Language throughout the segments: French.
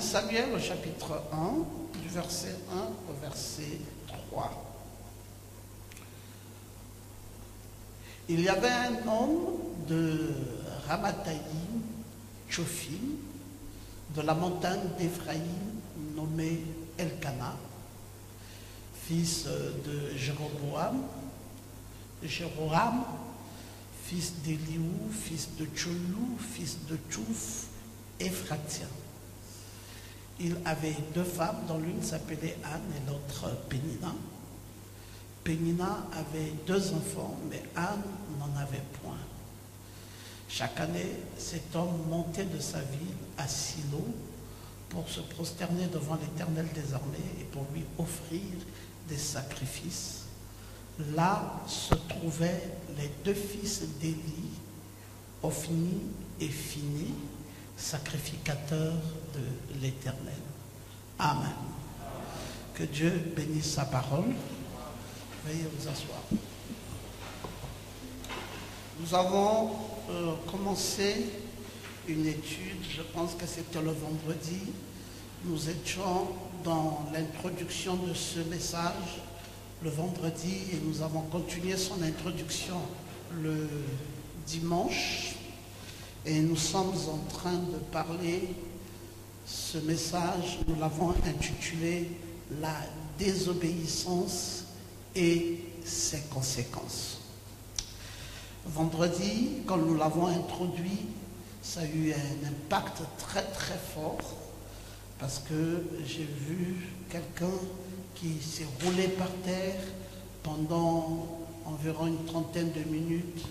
1 Samuel au chapitre 1, du verset 1 au verset 3. Il y avait un homme de Ramathaïm, Tchophim, de la montagne d'Éphraïm, nommé Elkana, fils de Jéroboam, fils d'Éliou, fils de Tcholou, fils de Tchouf, Éphratien. Il avait deux femmes, dont l'une s'appelait Anne et l'autre Pénina. Pénina avait deux enfants, mais Anne n'en avait point. Chaque année, cet homme montait de sa ville à Silo pour se prosterner devant l'Éternel des armées et pour lui offrir des sacrifices. Là se trouvaient les deux fils d'Élie, Ophni et Phini, sacrificateurs de l'Éternel. Amen. Que Dieu bénisse sa parole. Veuillez vous asseoir. Nous avons commencé une étude, je pense que c'était le vendredi. Nous étions dans l'introduction de ce message le vendredi et nous avons continué son introduction le dimanche. Et nous sommes en train de parler, ce message, nous l'avons intitulé « La désobéissance et ses conséquences ». Vendredi, quand nous l'avons introduit, ça a eu un impact très très fort parce que j'ai vu quelqu'un qui s'est roulé par terre pendant environ une trentaine de minutes,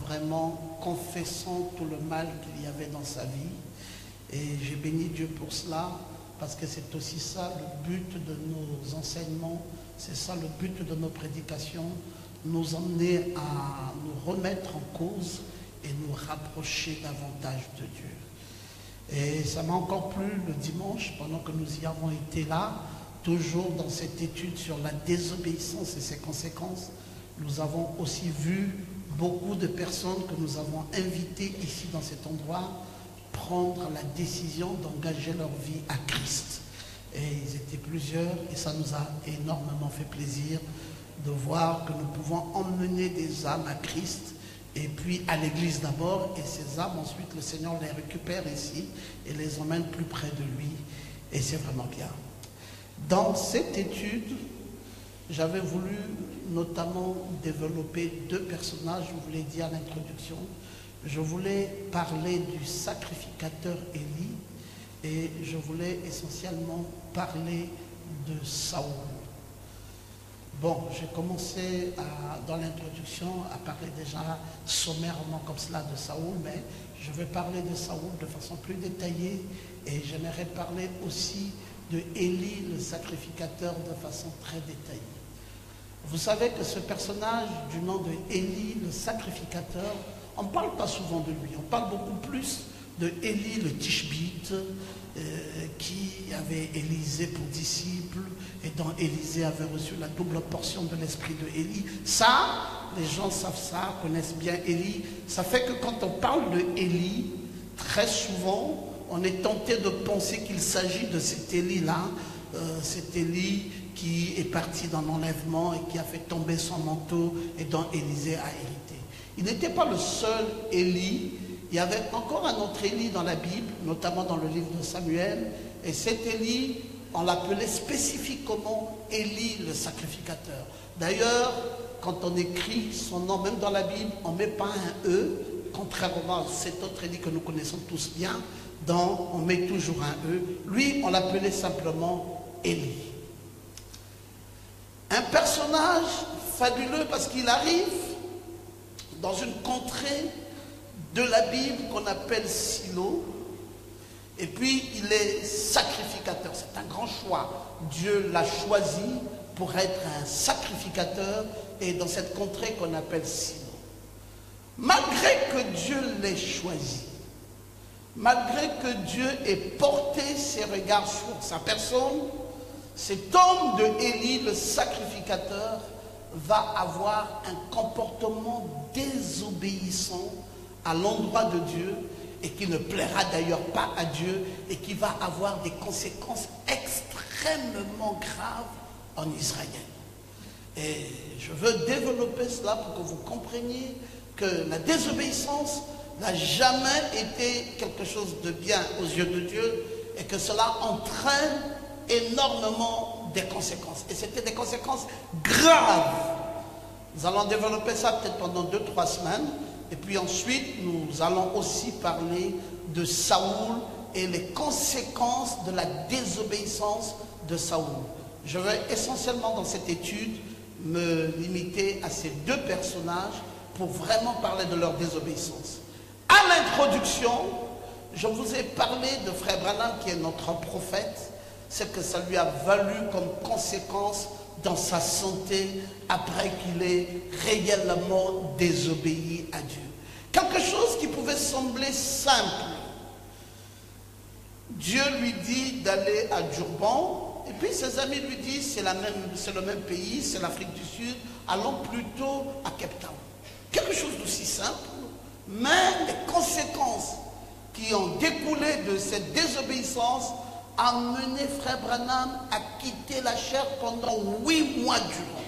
vraiment confessant tout le mal qu'il y avait dans sa vie. Et j'ai béni Dieu pour cela, parce que c'est aussi ça le but de nos enseignements, c'est ça le but de nos prédications, nous emmener à nous remettre en cause et nous rapprocher davantage de Dieu. Et ça m'a encore plu le dimanche, pendant que nous y avons été là, toujours dans cette étude sur la désobéissance et ses conséquences, nous avons aussi vu beaucoup de personnes que nous avons invitées ici dans cet endroit prendre la décision d'engager leur vie à Christ. Et ils étaient plusieurs et ça nous a énormément fait plaisir de voir que nous pouvons emmener des âmes à Christ et puis à l'église d'abord, et ces âmes ensuite le Seigneur les récupère ici et les emmène plus près de lui, et c'est vraiment bien. Dans cette étude, j'avais voulu notamment développer deux personnages, je vous l'ai dit à l'introduction. Je voulais parler du sacrificateur Élie et je voulais essentiellement parler de Saoul. Bon, j'ai commencé dans l'introduction à parler déjà sommairement comme cela de Saoul, mais je vais parler de Saoul de façon plus détaillée et j'aimerais parler aussi de Élie, le sacrificateur, de façon très détaillée. Vous savez que ce personnage du nom de Élie, le sacrificateur, on ne parle pas souvent de lui, on parle beaucoup plus de Élie le Tishbite, qui avait Élisée pour disciple et dont Élisée avait reçu la double portion de l'esprit de Élie. Ça, les gens savent ça, connaissent bien Élie. Ça fait que quand on parle de Élie, très souvent, on est tenté de penser qu'il s'agit de cet Élie-là, cet Élie qui est parti dans l'enlèvement et qui a fait tomber son manteau et dont Élisée a hérité. Il n'était pas le seul Élie. Il y avait encore un autre Élie dans la Bible, notamment dans le livre de Samuel. Et cet Élie, on l'appelait spécifiquement Élie le sacrificateur. D'ailleurs, quand on écrit son nom, même dans la Bible, on ne met pas un E, contrairement à cet autre Élie que nous connaissons tous bien, dont on met toujours un E. Lui, on l'appelait simplement Élie. Un personnage fabuleux parce qu'il arrive dans une contrée de la Bible qu'on appelle Silo, et puis il est sacrificateur. C'est un grand choix. Dieu l'a choisi pour être un sacrificateur et dans cette contrée qu'on appelle Silo. Malgré que Dieu l'ait choisi, malgré que Dieu ait porté ses regards sur sa personne, cet homme de Élie, le sacrificateur, va avoir un comportement désobéissant à l'endroit de Dieu et qui ne plaira d'ailleurs pas à Dieu et qui va avoir des conséquences extrêmement graves en Israël. Et je veux développer cela pour que vous compreniez que la désobéissance n'a jamais été quelque chose de bien aux yeux de Dieu et que cela entraîne énormément des conséquences. Et c'était des conséquences graves. Nous allons développer ça peut-être pendant 2-3 semaines. Et puis ensuite, nous allons aussi parler de Saoul et les conséquences de la désobéissance de Saoul. Je vais essentiellement dans cette étude me limiter à ces deux personnages pour vraiment parler de leur désobéissance. À l'introduction, je vous ai parlé de Frère Branham qui est notre prophète, c'est que ça lui a valu comme conséquence dans sa santé après qu'il ait réellement désobéi à Dieu. Quelque chose qui pouvait sembler simple. Dieu lui dit d'aller à Durban, et puis ses amis lui disent c'est le même pays, c'est l'Afrique du Sud, allons plutôt à Cape Town. Quelque chose d'aussi simple, mais les conséquences qui ont découlé de cette désobéissance a mené Frère Branham à quitter la chair pendant 8 mois durant.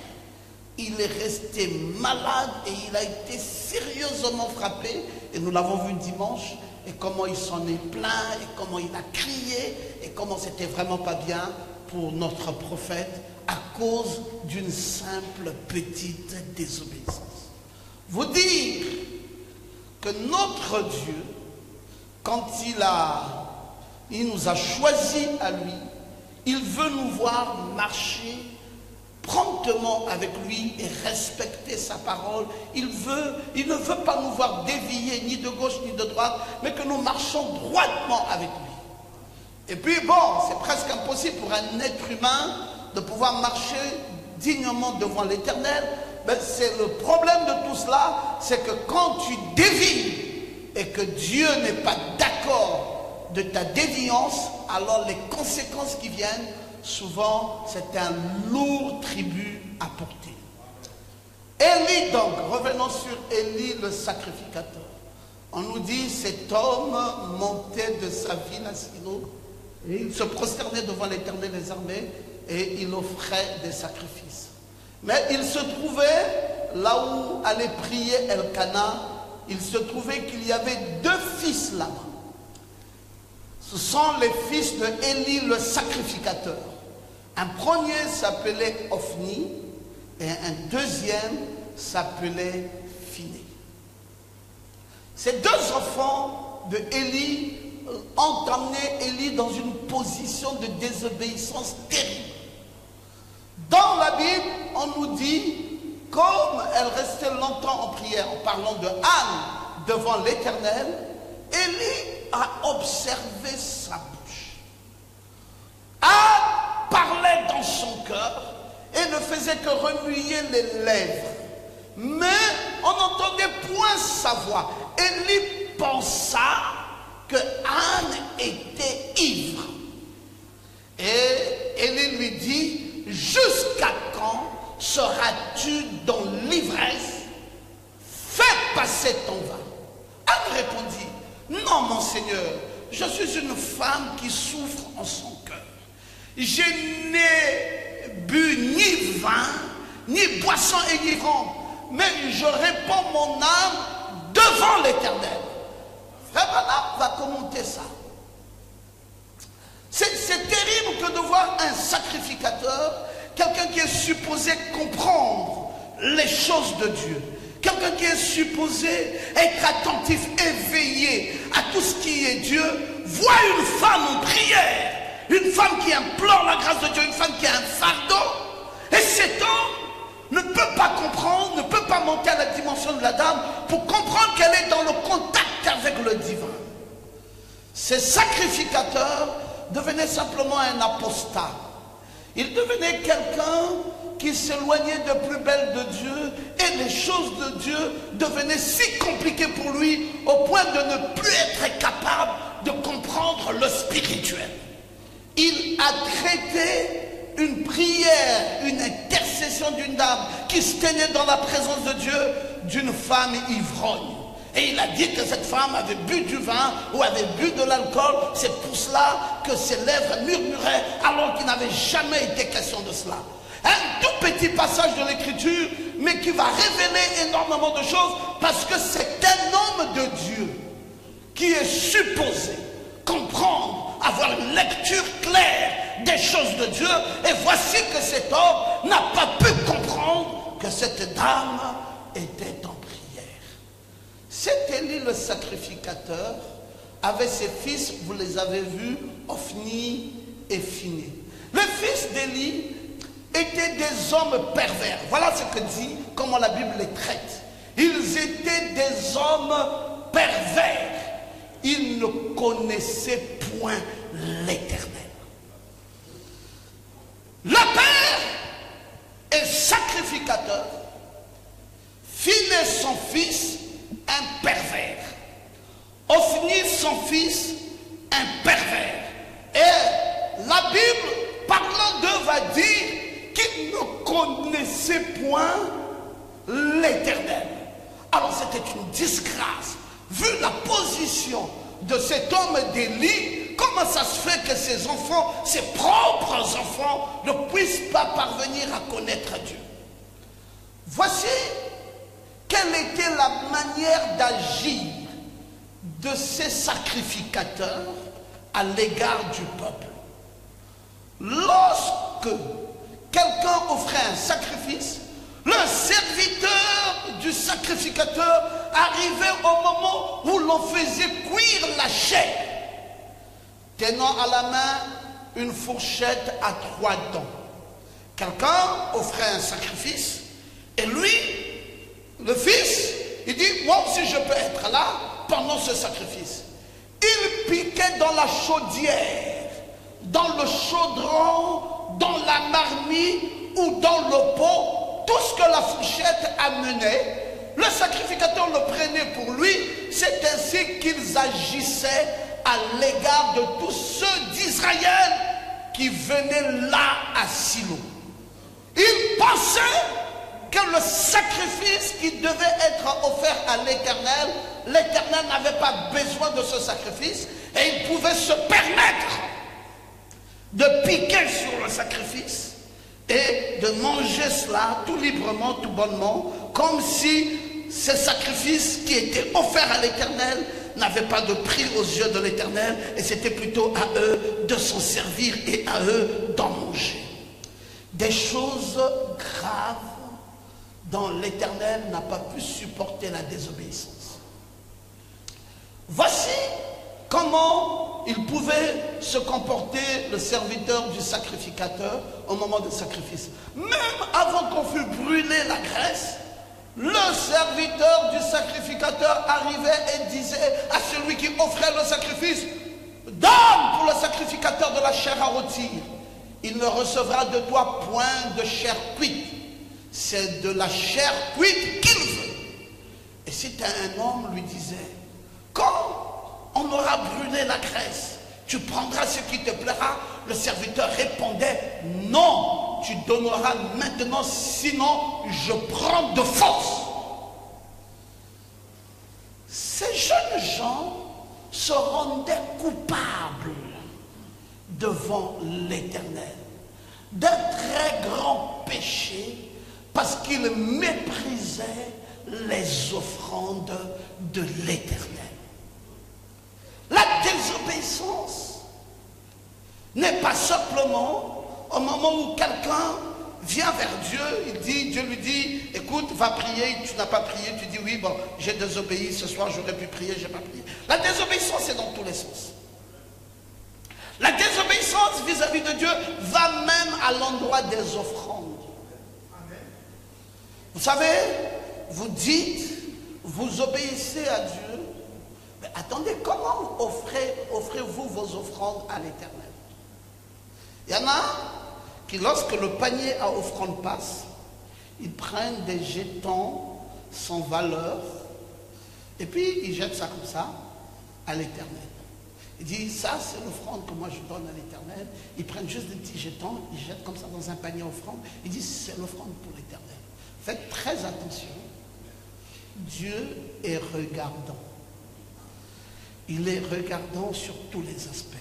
Il est resté malade et il a été sérieusement frappé, et nous l'avons vu dimanche, et comment il s'en est plaint, et comment il a crié, et comment c'était vraiment pas bien pour notre prophète à cause d'une simple petite désobéissance. Vous dire que notre Dieu, quand il nous a choisis à lui, il veut nous voir marcher promptement avec lui et respecter sa parole. Il ne veut pas nous voir dévier ni de gauche ni de droite, mais que nous marchons droitement avec lui. Et puis bon, c'est presque impossible pour un être humain de pouvoir marcher dignement devant l'Éternel. Mais c'est le problème de tout cela, c'est que quand tu dévies et que Dieu n'est pas d'accord de ta déviance, alors les conséquences qui viennent, souvent, c'est un lourd tribut à porter. Élie, donc, revenons sur Élie le sacrificateur. On nous dit, cet homme montait de sa ville à Silo, et il se prosternait devant l'Éternel des armées, et il offrait des sacrifices. Mais il se trouvait, là où allait prier Elkana, il se trouvait qu'il y avait 2 fils là-bas. Ce sont les fils de Élie le sacrificateur. Un premier s'appelait Ophni et un deuxième s'appelait Phiné. Ces 2 enfants de Élie ont amené Élie dans une position de désobéissance terrible. Dans la Bible, on nous dit, comme elle restait longtemps en prière, en parlant de Anne devant l'Éternel, Élie a observé sa bouche. Anne parlait dans son cœur et ne faisait que remuer les lèvres. Mais on n'entendait point sa voix. Élie pensa que Anne était ivre. Et Élie lui dit, jusqu'à quand seras-tu dans l'ivresse? Fais passer ton vin. Anne répondit, non mon Seigneur, je suis une femme qui souffre en son cœur. Je n'ai bu ni vin, ni boisson enivrante, mais je répands mon âme devant l'Éternel. Frère Branham va commenter ça. C'est terrible que de voir un sacrificateur, quelqu'un qui est supposé comprendre les choses de Dieu, quelqu'un qui est supposé être attentif, éveillé à tout ce qui est Dieu, voit une femme en prière, une femme qui implore la grâce de Dieu, une femme qui a un fardeau, et cet homme ne peut pas comprendre, ne peut pas monter à la dimension de la dame pour comprendre qu'elle est dans le contact avec le divin. Ces sacrificateurs devenaient simplement un apostat. Il devenait quelqu'un qui s'éloignait de plus belle de Dieu, et les choses de Dieu devenaient si compliquées pour lui au point de ne plus être capable de comprendre le spirituel. Il a traité une prière, une intercession d'une dame qui se tenait dans la présence de Dieu d'une femme ivrogne. Et il a dit que cette femme avait bu du vin ou avait bu de l'alcool. C'est pour cela que ses lèvres murmuraient alors qu'il n'avait jamais été question de cela. Un tout petit passage de l'écriture, mais qui va révéler énormément de choses parce que c'est un homme de Dieu qui est supposé comprendre, avoir une lecture claire des choses de Dieu. Et voici que cet homme n'a pas pu comprendre que cette dame était en prière. Cet Élie le sacrificateur avait ses fils, vous les avez vus, Ophni et Phiné. Les fils d'Élie étaient des hommes pervers. Voilà ce que dit, comment la Bible les traite. Ils étaient des hommes pervers. Ils ne connaissaient point l'Éternel. Le père est sacrificateur. Phiné son fils, un pervers. Ophni son fils, un pervers. Et la Bible, parlant d'eux, va dire qu'ils ne connaissaient point l'Éternel. Alors c'était une disgrâce. Vu la position de cet homme d'Élie, comment ça se fait que ses enfants, ses propres enfants, ne puissent pas parvenir à connaître Dieu? Voici quelle était la manière d'agir de ces sacrificateurs à l'égard du peuple. Lorsque quelqu'un offrait un sacrifice, le serviteur du sacrificateur arrivait au moment où l'on faisait cuire la chair, tenant à la main une fourchette à 3 dents. Quelqu'un offrait un sacrifice et lui, le fils, il dit, moi aussi je peux être là pendant ce sacrifice. Il piquait dans la chaudière, dans le chaudron, dans la marmite ou dans le pot, tout ce que la fourchette amenait. Le sacrificateur le prenait pour lui. C'est ainsi qu'ils agissaient à l'égard de tous ceux d'Israël qui venaient là à Silo. Ils pensaient que le sacrifice qui devait être offert à l'Éternel, l'Éternel n'avait pas besoin de ce sacrifice et il pouvait se permettre de piquer sur le sacrifice et de manger cela tout librement, tout bonnement, comme si ce sacrifice qui était offert à l'Éternel n'avait pas de prix aux yeux de l'Éternel et c'était plutôt à eux de s'en servir et à eux d'en manger. Des choses graves dont l'Éternel n'a pas pu supporter la désobéissance. Voici comment il pouvait se comporter le serviteur du sacrificateur au moment du sacrifice. Même avant qu'on fût brûlé la graisse, le serviteur du sacrificateur arrivait et disait à celui qui offrait le sacrifice, donne pour le sacrificateur de la chair à rôtir. Il ne recevra de toi point de chair cuite. C'est de la chair cuite qu'il veut. Et si un homme lui disait, quand on aura brûlé la graisse, tu prendras ce qui te plaira, le serviteur répondait, non, tu donneras maintenant, sinon je prends de force. Ces jeunes gens se rendaient coupables devant l'Éternel d'un très grand péché parce qu'ils méprisaient les offrandes de l'Éternel. La désobéissance n'est pas simplement au moment où quelqu'un vient vers Dieu, Dieu lui dit, écoute, va prier, tu n'as pas prié, tu dis oui, bon, j'ai désobéi, ce soir j'aurais pu prier, je n'ai pas prié. La désobéissance c'est dans tous les sens. La désobéissance vis-à-vis de Dieu va même à l'endroit des offrandes. Vous savez, vous dites, vous obéissez à Dieu, mais attendez, comment offrez-vous vos offrandes à l'Éternel? Il y en a qui, lorsque le panier à offrande passe, ils prennent des jetons sans valeur et puis ils jettent ça comme ça à l'Éternel. Ils disent, ça c'est l'offrande que moi je donne à l'Éternel. Ils prennent juste des petits jetons, ils jettent comme ça dans un panier à offrande. Ils disent, c'est l'offrande pour l'Éternel. Faites très attention. Dieu est regardant. Il est regardant sur tous les aspects.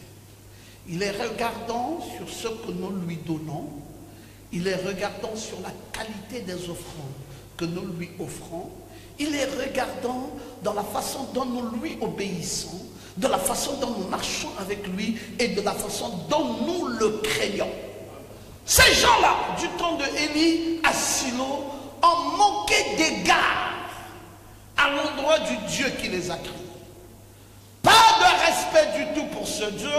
Il est regardant sur ce que nous lui donnons. Il est regardant sur la qualité des offrandes que nous lui offrons. Il est regardant dans la façon dont nous lui obéissons, de la façon dont nous marchons avec lui et de la façon dont nous le craignons. Ces gens-là, du temps de Élie à Silo, ont manqué d'égard à l'endroit du Dieu qui les a créés. Pas de respect du tout pour ce Dieu,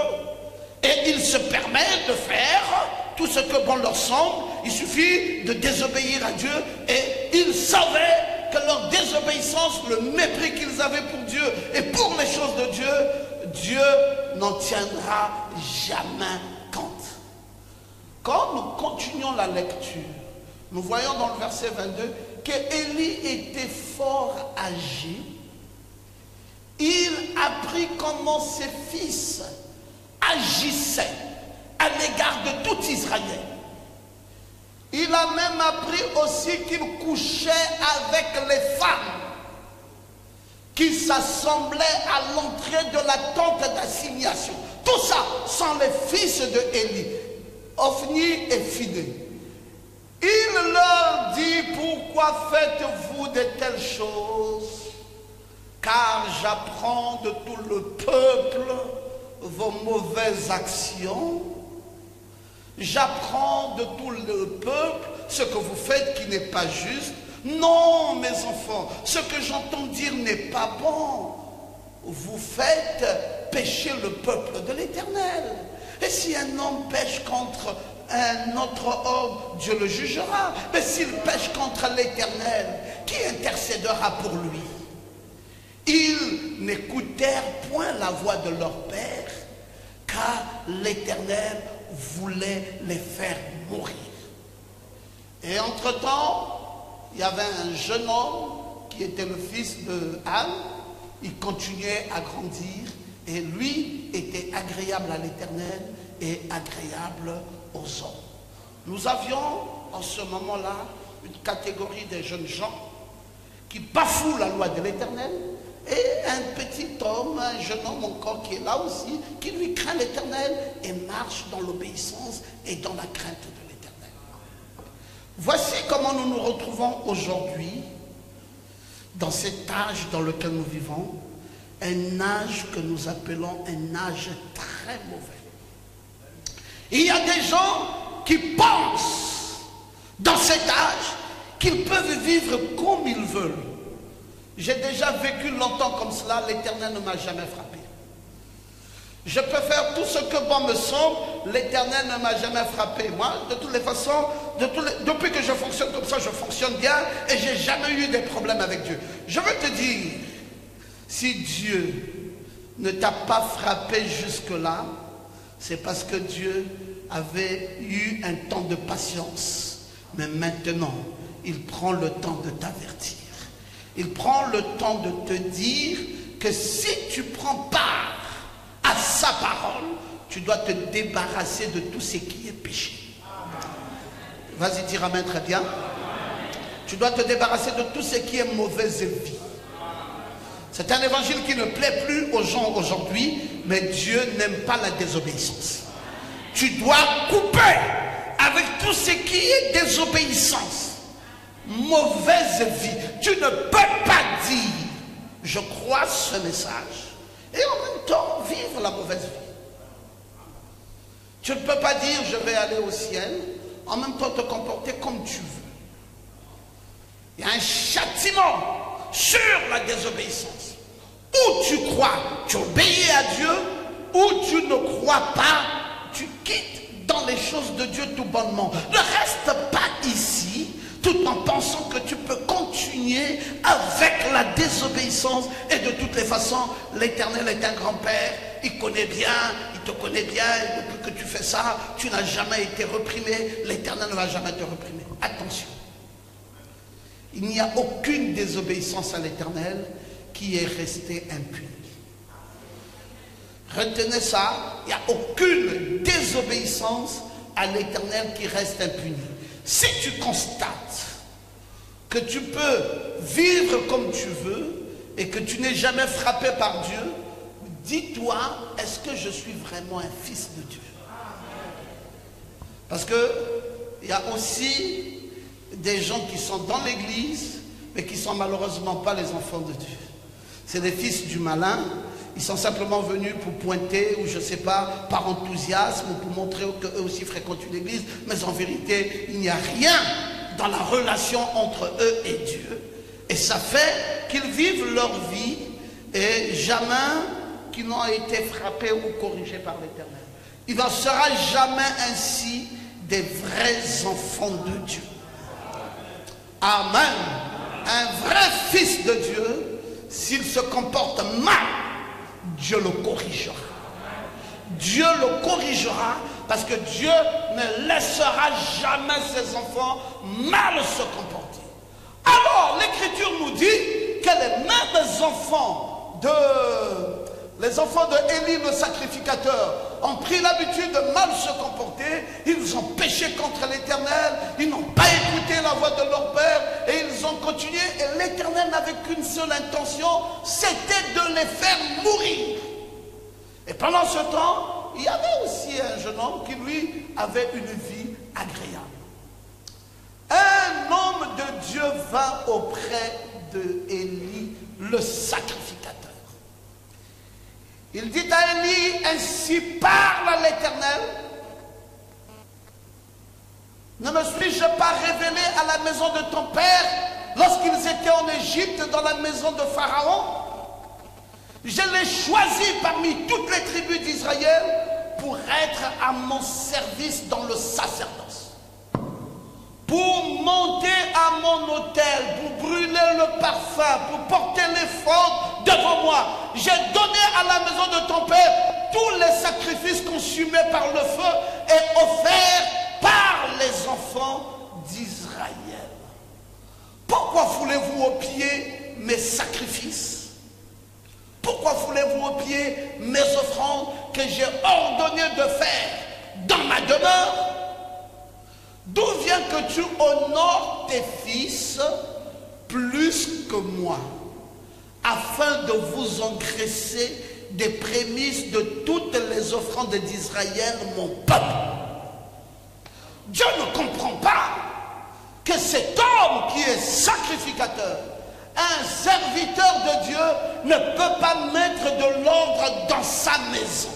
et ils se permettent de faire tout ce que bon leur semble. Il suffit de désobéir à Dieu, et ils savaient que leur désobéissance, le mépris qu'ils avaient pour Dieu et pour les choses de Dieu, Dieu n'en tiendra jamais compte. Quand nous continuons la lecture, nous voyons dans le verset 22 qu'Élie était fort âgé. Il apprit comment ses fils agissaient à l'égard de tout Israël. Il a même appris aussi qu'il couchait avec les femmes qui s'assemblaient à l'entrée de la tente d'assignation. Tout ça sont les fils de Élie, Ophni et Phinée. Il leur dit: pourquoi faites-vous de telles choses? Car j'apprends de tout le peuple vos mauvaises actions. J'apprends de tout le peuple ce que vous faites qui n'est pas juste. Non, mes enfants, ce que j'entends dire n'est pas bon. Vous faites pécher le peuple de l'Éternel. Et si un homme pêche contre un autre homme, Dieu le jugera. Mais s'il pêche contre l'Éternel, qui intercédera pour lui? Ils n'écoutèrent point la voix de leur père, car l'Éternel voulait les faire mourir. Et entre-temps, il y avait un jeune homme qui était le fils de Anne. Il continuait à grandir et lui était agréable à l'Éternel et agréable aux hommes. Nous avions en ce moment-là une catégorie des jeunes gens qui bafouent la loi de l'Éternel, et un petit homme, un jeune homme encore qui est là aussi, qui lui craint l'Éternel et marche dans l'obéissance et dans la crainte de l'Éternel. Voici comment nous nous retrouvons aujourd'hui dans cet âge dans lequel nous vivons, un âge que nous appelons un âge très mauvais. Il y a des gens qui pensent dans cet âge qu'ils peuvent vivre comme ils veulent. J'ai déjà vécu longtemps comme cela, l'Éternel ne m'a jamais frappé. Je peux faire tout ce que bon me semble, l'Éternel ne m'a jamais frappé. Moi, de toutes les façons, depuis que je fonctionne comme ça, je fonctionne bien et je n'ai jamais eu de problème avec Dieu. Je veux te dire, si Dieu ne t'a pas frappé jusque-là, c'est parce que Dieu avait eu un temps de patience. Mais maintenant, il prend le temps de t'avertir. Il prend le temps de te dire que si tu prends part à sa parole, tu dois te débarrasser de tout ce qui est péché. Vas-y, dire amen très bien. Tu dois te débarrasser de tout ce qui est mauvaise vie. C'est un évangile qui ne plaît plus aux gens aujourd'hui, mais Dieu n'aime pas la désobéissance. Tu dois couper avec tout ce qui est désobéissance, mauvaise vie. Tu ne peux pas dire je crois ce message et en même temps vivre la mauvaise vie. Tu ne peux pas dire je vais aller au ciel, en même temps te comporter comme tu veux. Il y a un châtiment sur la désobéissance. Ou tu crois, tu obéis à Dieu, ou tu ne crois pas, tu quittes dans les choses de Dieu tout bonnement. Ne reste pas ici tout en pensant que tu peux continuer avec la désobéissance. Et de toutes les façons, l'Éternel est un grand-père, il connaît bien, il te connaît bien, et depuis que tu fais ça, tu n'as jamais été reprimé, l'Éternel ne va jamais te reprimer. Attention, il n'y a aucune désobéissance à l'Éternel qui est restée impunie. Retenez ça, il n'y a aucune désobéissance à l'Éternel qui reste impunie. Si tu constates que tu peux vivre comme tu veux et que tu n'es jamais frappé par Dieu, dis-toi, est-ce que je suis vraiment un fils de Dieu? Parce que il y a aussi des gens qui sont dans l'église, mais qui ne sont malheureusement pas les enfants de Dieu. C'est des fils du malin. Ils sont simplement venus pour pointer, ou je ne sais pas, par enthousiasme, ou pour montrer qu'eux aussi fréquentent une église. Mais en vérité, il n'y a rien dans la relation entre eux et Dieu. Et ça fait qu'ils vivent leur vie et jamais qu'ils n'ont été frappés ou corrigés par l'Éternel. Il n'en sera jamais ainsi des vrais enfants de Dieu. Amen. Un vrai fils de Dieu, s'il se comporte mal, Dieu le corrigera. Dieu le corrigera parce que Dieu ne laissera jamais ses enfants mal se comporter. Alors, l'Écriture nous dit que les mêmes enfants de Élie le sacrificateur ont pris l'habitude de mal se comporter. Ils ont péché contre l'Éternel, ils n'ont pas écouté la voix de leur père et ils ont continué. Et l'Éternel n'avait qu'une seule intention, c'était de les faire mourir. Et pendant ce temps, il y avait aussi un jeune homme qui lui avait une vie agréable. Un homme de Dieu va auprès de Élie le sacrificateur. Il dit à Élie, ainsi parle l'Éternel. Ne me suis-je pas révélé à la maison de ton père lorsqu'ils étaient en Égypte dans la maison de Pharaon? Je l'ai choisi parmi toutes les tribus d'Israël pour être à mon service dans le sacerdoce. Pour monter à mon autel, pour brûler le parfum, pour porter l'éphod devant moi. J'ai donné à la maison de ton père tous les sacrifices consumés par le feu et offerts par les enfants d'Israël. Pourquoi voulez-vous au pied mes sacrifices? Pourquoi voulez-vous au pied mes offrandes que j'ai ordonné de faire dans ma demeure? D'où vient que tu honores tes fils plus que moi, afin de vous engraisser des prémices de toutes les offrandes d'Israël, mon peuple? Dieu ne comprend pas que cet homme qui est sacrificateur, un serviteur de Dieu, ne peut pas mettre de l'ordre dans sa maison.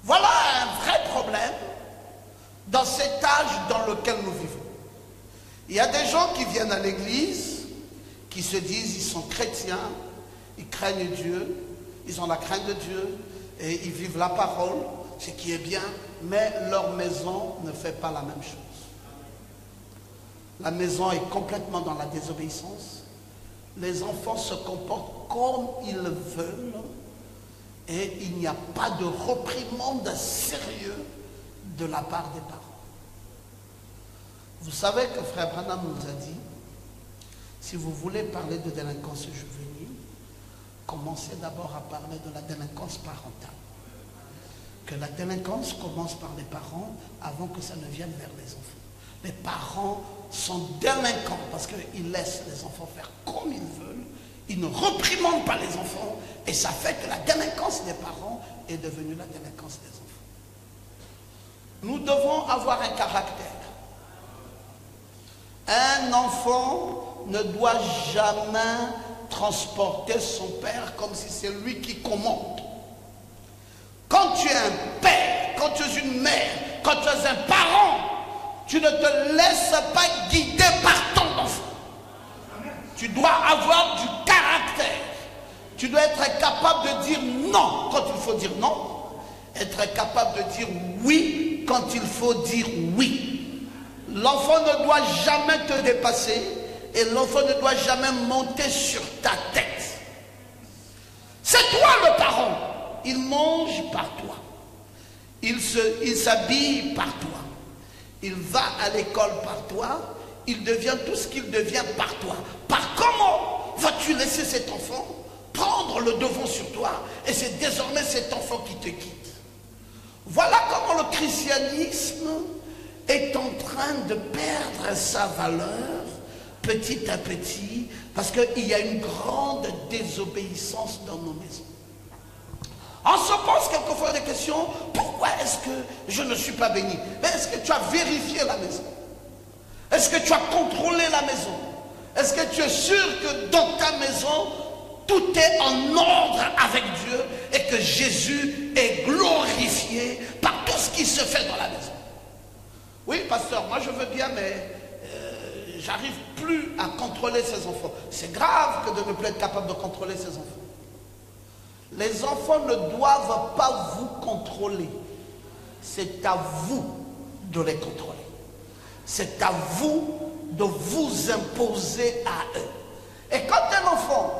Voilà un vrai problème dans cet âge dans lequel nous vivons. Il y a des gens qui viennent à l'église, qui se disent, ils sont chrétiens, ils craignent Dieu, ils ont la crainte de Dieu, et ils vivent la parole, ce qui est bien, mais leur maison ne fait pas la même chose. La maison est complètement dans la désobéissance. Les enfants se comportent comme ils veulent, et il n'y a pas de reprimande sérieuse de la part des parents. Vous savez que Frère Branham nous a dit, si vous voulez parler de délinquance juvénile, commencez d'abord à parler de la délinquance parentale. Que la délinquance commence par les parents avant que ça ne vienne vers les enfants. Les parents sont délinquants parce qu'ils laissent les enfants faire comme ils veulent, ils ne reprimandent pas les enfants, et ça fait que la délinquance des parents est devenue la délinquance des enfants. Nous devons avoir un caractère. Un enfant ne doit jamais transporter son père comme si c'est lui qui commande. Quand tu es un père, quand tu es une mère, quand tu es un parent, tu ne te laisses pas guider par ton enfant. Tu dois avoir du caractère. Tu dois être capable de dire non quand il faut dire non. Être capable de dire oui quand il faut dire oui. L'enfant ne doit jamais te dépasser et l'enfant ne doit jamais monter sur ta tête. C'est toi le parent. Il mange par toi. Il s'habille par toi. Il va à l'école par toi. Il devient tout ce qu'il devient par toi. Par comment vas-tu laisser cet enfant prendre le devant sur toi et c'est désormais cet enfant qui te quitte? Voilà comment le christianisme est en train de perdre sa valeur petit à petit, parce qu'il y a une grande désobéissance dans nos maisons. On se pose quelquefois des questions, pourquoi est-ce que je ne suis pas béni? Mais est-ce que tu as vérifié la maison? Est-ce que tu as contrôlé la maison? Est-ce que tu es sûr que dans ta maison, tout est en ordre avec Dieu et que Jésus est glorifié par tout ce qui se fait dans la maison? Oui, pasteur, moi je veux bien, mais j'arrive plus à contrôler ses enfants. C'est grave que de ne plus être capable de contrôler ses enfants. Les enfants ne doivent pas vous contrôler. C'est à vous de les contrôler. C'est à vous de vous imposer à eux. Et quand un enfant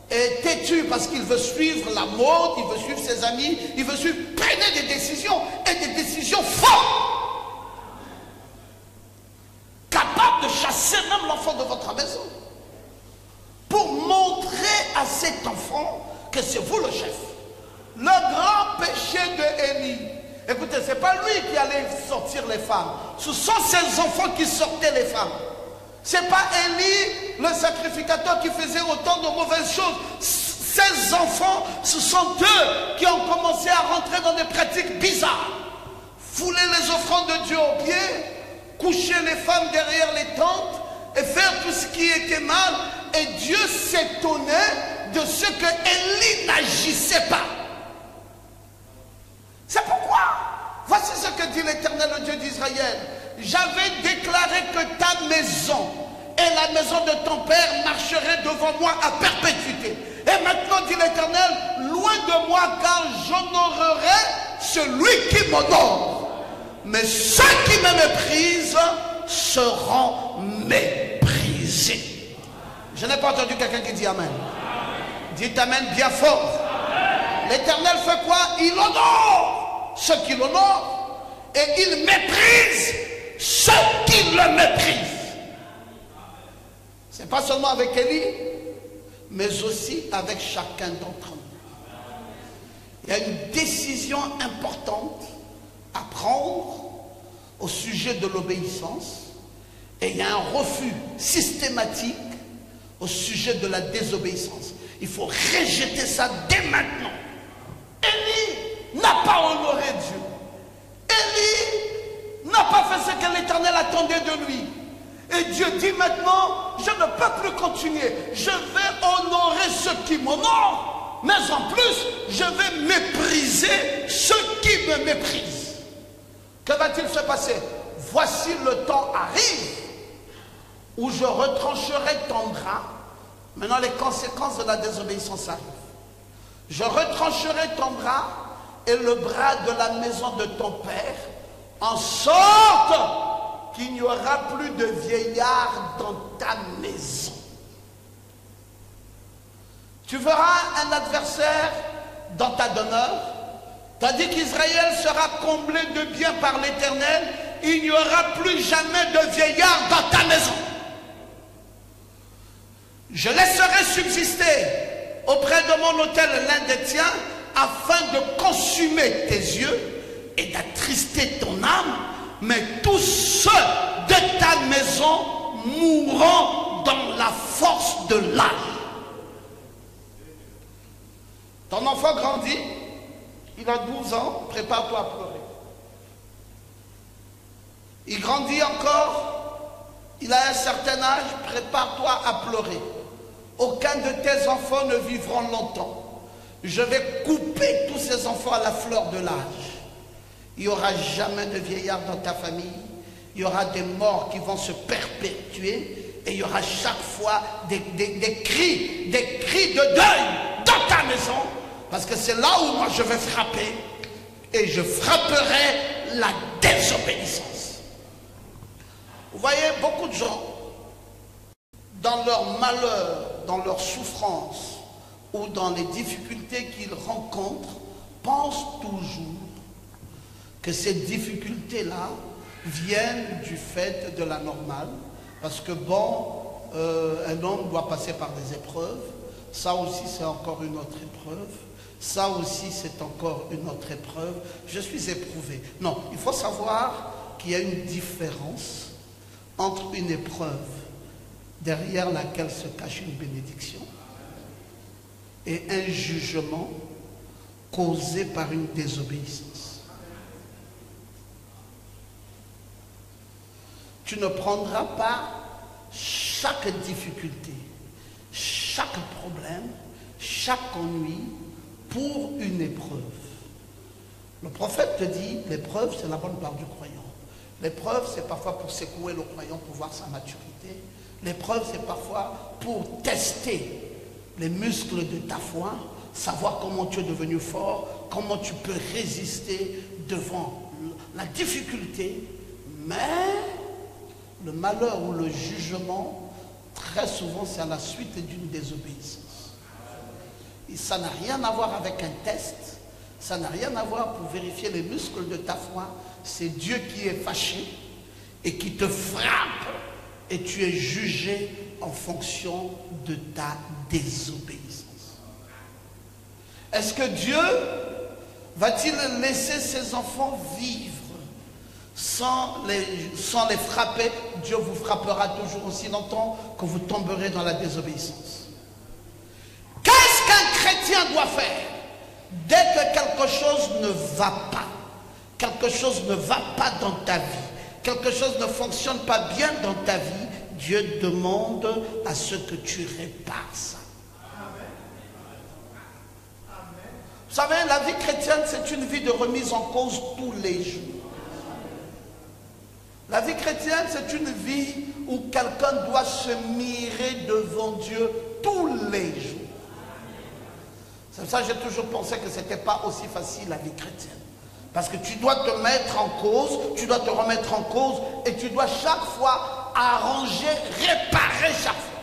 est têtu parce qu'il veut suivre la mode, il veut suivre ses amis, il veut suivre, prenez des décisions, et des décisions fortes, capables de chasser même l'enfant de votre maison, pour montrer à cet enfant que c'est vous le chef. Le grand péché de Élie, écoutez, ce n'est pas lui qui allait sortir les femmes, ce sont ses enfants qui sortaient les femmes. Ce n'est pas Élie, le sacrificateur, qui faisait autant de mauvaises choses. Ses enfants, ce sont eux qui ont commencé à rentrer dans des pratiques bizarres. Fouler les offrandes de Dieu aux pieds, coucher les femmes derrière les tentes et faire tout ce qui était mal. Et Dieu s'étonnait de ce que Élie n'agissait pas. C'est pourquoi, voici ce que dit l'Éternel, le Dieu d'Israël. J'avais déclaré que ta maison et la maison de ton père marcheraient devant moi à perpétuité. Et maintenant, dit l'Éternel, loin de moi, car j'honorerai celui qui m'honore. Mais ceux qui me méprisent seront méprisés. Je n'ai pas entendu quelqu'un qui dit Amen. Dites Amen bien fort. L'Éternel fait quoi? Il honore ceux qui l'honorent et il méprise ceux qui le méprisent. Ce n'est pas seulement avec Élie, mais aussi avec chacun d'entre nous. Il y a une décision importante à prendre au sujet de l'obéissance et il y a un refus systématique au sujet de la désobéissance. Il faut rejeter ça dès maintenant. Élie n'a pas honoré Dieu. Élie n'a pas fait ce que l'Éternel attendait de lui. Et Dieu dit maintenant, je ne peux plus continuer. Je vais honorer ceux qui m'honorent, mais en plus, je vais mépriser ceux qui me méprisent. Que va-t-il se passer? Voici le temps arrive où je retrancherai ton bras. Maintenant, les conséquences de la désobéissance arrivent. Je retrancherai ton bras et le bras de la maison de ton père, en sorte qu'il n'y aura plus de vieillards dans ta maison. Tu verras un adversaire dans ta demeure, tandis qu'Israël sera comblé de bien par l'Éternel. Il n'y aura plus jamais de vieillards dans ta maison. Je laisserai subsister auprès de mon autel l'un des tiens, afin de consumer tes yeux et d'attrister ton âme, mais tous ceux de ta maison mourront dans la force de l'âge. Ton enfant grandit, il a 12 ans, prépare-toi à pleurer. Il grandit encore, il a un certain âge, prépare-toi à pleurer. Aucun de tes enfants ne vivront longtemps. Je vais couper tous ces enfants à la fleur de l'âge. Il n'y aura jamais de vieillards dans ta famille. Il y aura des morts qui vont se perpétuer. Et il y aura chaque fois des cris de deuil dans ta maison. Parce que c'est là où moi je vais frapper. Et je frapperai la désobéissance. Vous voyez, beaucoup de gens, dans leur malheur, dans leur souffrance ou dans les difficultés qu'ils rencontrent, pensent toujours que ces difficultés-là viennent du fait de la normale. Parce que bon, un homme doit passer par des épreuves. Ça aussi, c'est encore une autre épreuve. Ça aussi, c'est encore une autre épreuve. Je suis éprouvé. Non, il faut savoir qu'il y a une différence entre une épreuve derrière laquelle se cache une bénédiction et un jugement causé par une désobéissance. Tu ne prendras pas chaque difficulté, chaque problème, chaque ennui pour une épreuve. Le prophète te dit, l'épreuve c'est la bonne part du croyant. L'épreuve c'est parfois pour secouer le croyant pour voir sa maturité. L'épreuve c'est parfois pour tester les muscles de ta foi, savoir comment tu es devenu fort, comment tu peux résister devant la difficulté. Mais le malheur ou le jugement, très souvent c'est à la suite d'une désobéissance. Et ça n'a rien à voir avec un test, ça n'a rien à voir pour vérifier les muscles de ta foi. C'est Dieu qui est fâché et qui te frappe et tu es jugé en fonction de ta désobéissance. Est-ce que Dieu va-t-il laisser ses enfants vivre sans les frapper? Dieu vous frappera toujours aussi longtemps que vous tomberez dans la désobéissance. Qu'est-ce qu'un chrétien doit faire dès que quelque chose ne va pas? Quelque chose ne va pas dans ta vie, quelque chose ne fonctionne pas bien dans ta vie, Dieu demande à ce que tu répares ça. Vous savez, la vie chrétienne, c'est une vie de remise en cause tous les jours. La vie chrétienne, c'est une vie où quelqu'un doit se mirer devant Dieu tous les jours. C'est pour ça que j'ai toujours pensé que ce n'était pas aussi facile la vie chrétienne. Parce que tu dois te mettre en cause, tu dois te remettre en cause et tu dois chaque fois arranger, réparer chaque fois.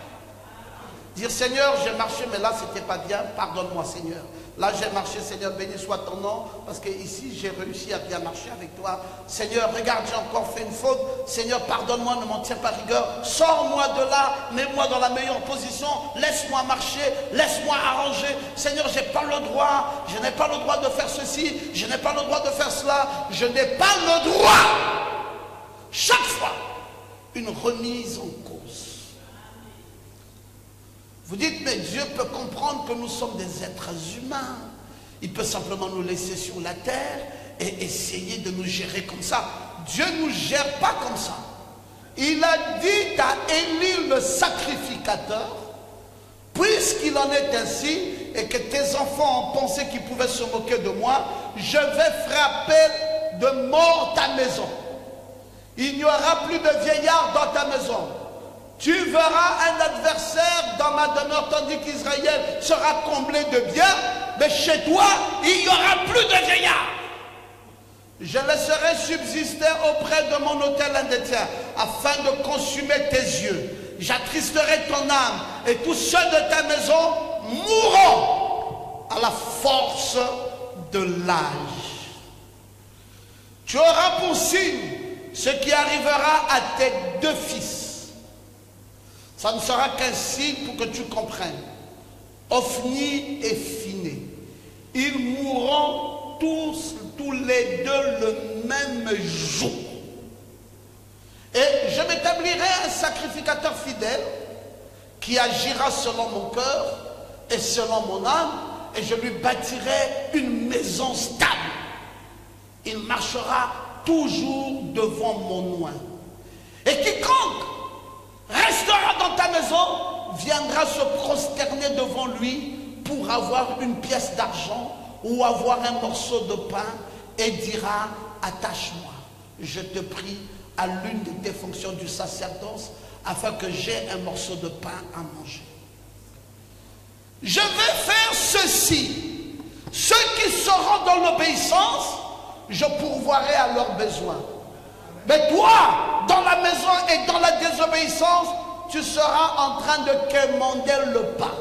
Dire Seigneur, j'ai marché mais là c'était pas bien, pardonne-moi Seigneur. Là j'ai marché, Seigneur, béni soit ton nom, parce que ici j'ai réussi à bien marcher avec toi. Seigneur, regarde, j'ai encore fait une faute. Seigneur, pardonne-moi, ne m'en tiens pas rigueur. Sors-moi de là, mets-moi dans la meilleure position, laisse-moi marcher, laisse-moi arranger. Seigneur, j'ai pas le droit, je n'ai pas le droit de faire ceci, je n'ai pas le droit de faire cela, je n'ai pas le droit. Chaque fois, une remise en cause. Vous dites, mais Dieu peut comprendre que nous sommes des êtres humains. Il peut simplement nous laisser sur la terre et essayer de nous gérer comme ça. Dieu ne nous gère pas comme ça. Il a dit à Élie le sacrificateur, puisqu'il en est ainsi et que tes enfants ont pensé qu'ils pouvaient se moquer de moi, je vais frapper de mort ta maison. Il n'y aura plus de vieillards dans ta maison. Tu verras un adversaire dans ma demeure tandis qu'Israël sera comblé de biens, mais chez toi, il n'y aura plus de vieillards. Je laisserai subsister auprès de mon autel un des tiens, afin de consumer tes yeux. J'attristerai ton âme, et tous ceux de ta maison mourront à la force de l'âge. Tu auras pour signe ce qui arrivera à tes deux fils. Ça ne sera qu'un signe pour que tu comprennes. Ophni et Phiné, ils mourront tous les deux le même jour. Et je m'établirai un sacrificateur fidèle qui agira selon mon cœur et selon mon âme, et je lui bâtirai une maison stable. Il marchera toujours devant mon nom. Et quiconque restera dans ta maison viendra se prosterner devant lui pour avoir une pièce d'argent ou avoir un morceau de pain et dira, attache-moi, je te prie, à l'une de tes fonctions du sacerdoce afin que j'aie un morceau de pain à manger. Je vais faire ceci. Ceux qui seront dans l'obéissance, je pourvoirai à leurs besoins. Mais toi, dans la maison et dans la désobéissance, tu seras en train de quémander le pain.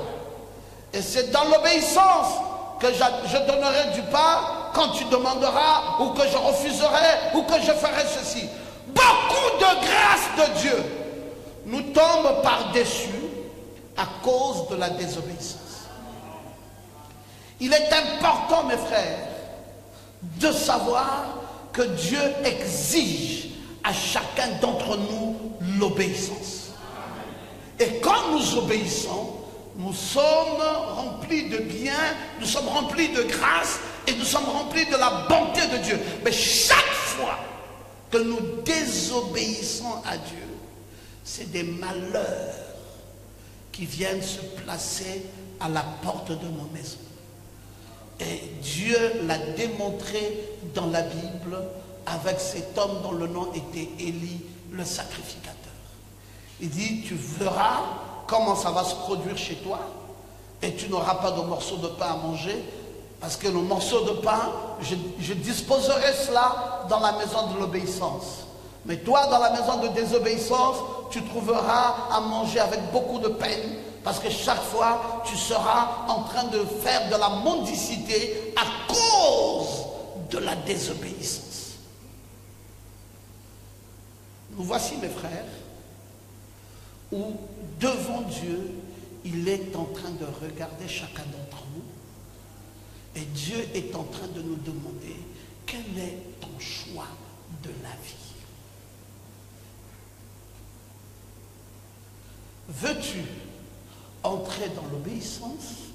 Et c'est dans l'obéissance que je donnerai du pain quand tu demanderas, ou que je refuserai, ou que je ferai ceci. Beaucoup de grâce de Dieu nous tombe par-dessus à cause de la désobéissance. Il est important, mes frères, de savoir que Dieu exige à chacun d'entre nous l'obéissance. Et quand nous obéissons, nous sommes remplis de bien, nous sommes remplis de grâce et nous sommes remplis de la bonté de Dieu. Mais chaque fois que nous désobéissons à Dieu, c'est des malheurs qui viennent se placer à la porte de nos maisons. Et Dieu l'a démontré dans la Bible avec cet homme dont le nom était Élie, le sacrificateur. Il dit, tu verras comment ça va se produire chez toi et tu n'auras pas de morceaux de pain à manger parce que le morceau de pain, je disposerai cela dans la maison de l'obéissance. Mais toi, dans la maison de désobéissance, tu trouveras à manger avec beaucoup de peine parce que chaque fois, tu seras en train de faire de la mendicité à cause de la désobéissance. Nous voici, mes frères, où devant Dieu, il est en train de regarder chacun d'entre nous et Dieu est en train de nous demander quel est ton choix de la vie. Veux-tu entrer dans l'obéissance